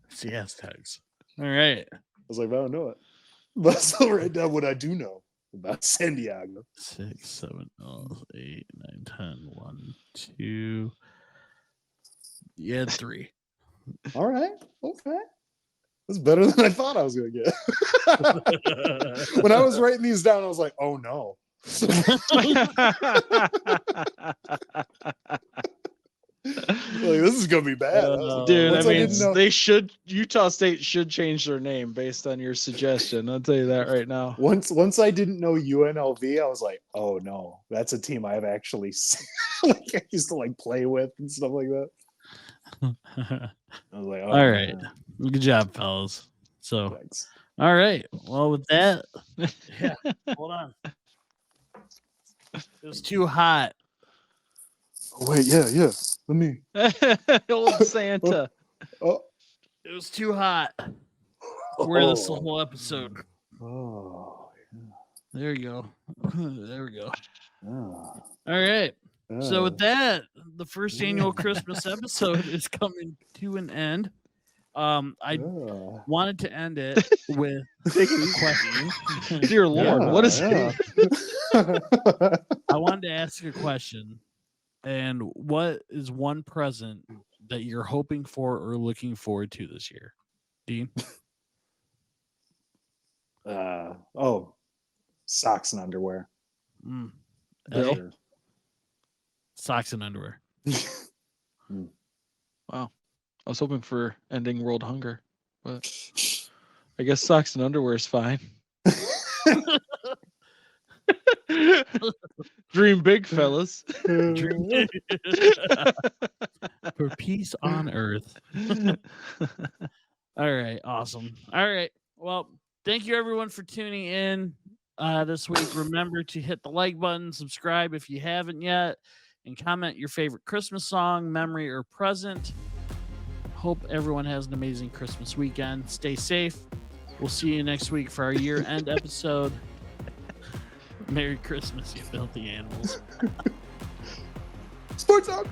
A: It's the Aztecs. All right.
B: I was like, I don't know it. But I still write down what I do know about San Diego.
A: 6, 7, 8, 9, 10, 1, 2. You had 3.
B: All right. Okay. That's better than I thought I was going to get. When I was writing these down, I was like, oh no. Like, this is gonna be bad.
C: Dude,
B: Once
C: I mean,
B: didn't know-
C: Utah State should change their name based on your suggestion. I'll tell you that right now.
B: once I didn't know UNLV, I was like, oh no, that's a team I've actually seen. Like I used to like play with and stuff like that. I was like, oh,
A: All right.
B: man.
A: Good job, fellas. So,
B: Thanks.
A: all right. Well, with that, yeah, hold on. It was too hot.
B: Oh, wait, yeah. Let me.
C: Old Santa.
B: Oh,
A: It was too hot. Wear this the whole episode.
B: Oh,
A: There you go. There we go.
B: yeah.
A: All right. So
B: Oh.
A: with that, the first annual Christmas episode is coming to an end. I
B: Yeah.
A: wanted to end it with a question.
C: Dear Lord,
B: Yeah,
C: what is
B: yeah.
A: I wanted to ask a question. And what is one present that you're hoping for or looking forward to this year? Dean?
B: Socks and underwear.
A: Mm.
C: Bill?
A: Hey, socks and underwear.
C: Wow. I was hoping for ending world hunger, but I guess socks and underwear is fine. Dream big, fellas.
A: For peace on earth. All right, awesome. All right. Well, thank you everyone for tuning in this week. Remember to hit the like button, subscribe if you haven't yet, and comment your favorite Christmas song, memory, or present. Hope everyone has an amazing Christmas weekend. Stay safe. We'll see you next week for our year-end episode. Merry Christmas, you filthy animals.
B: Sports Talk.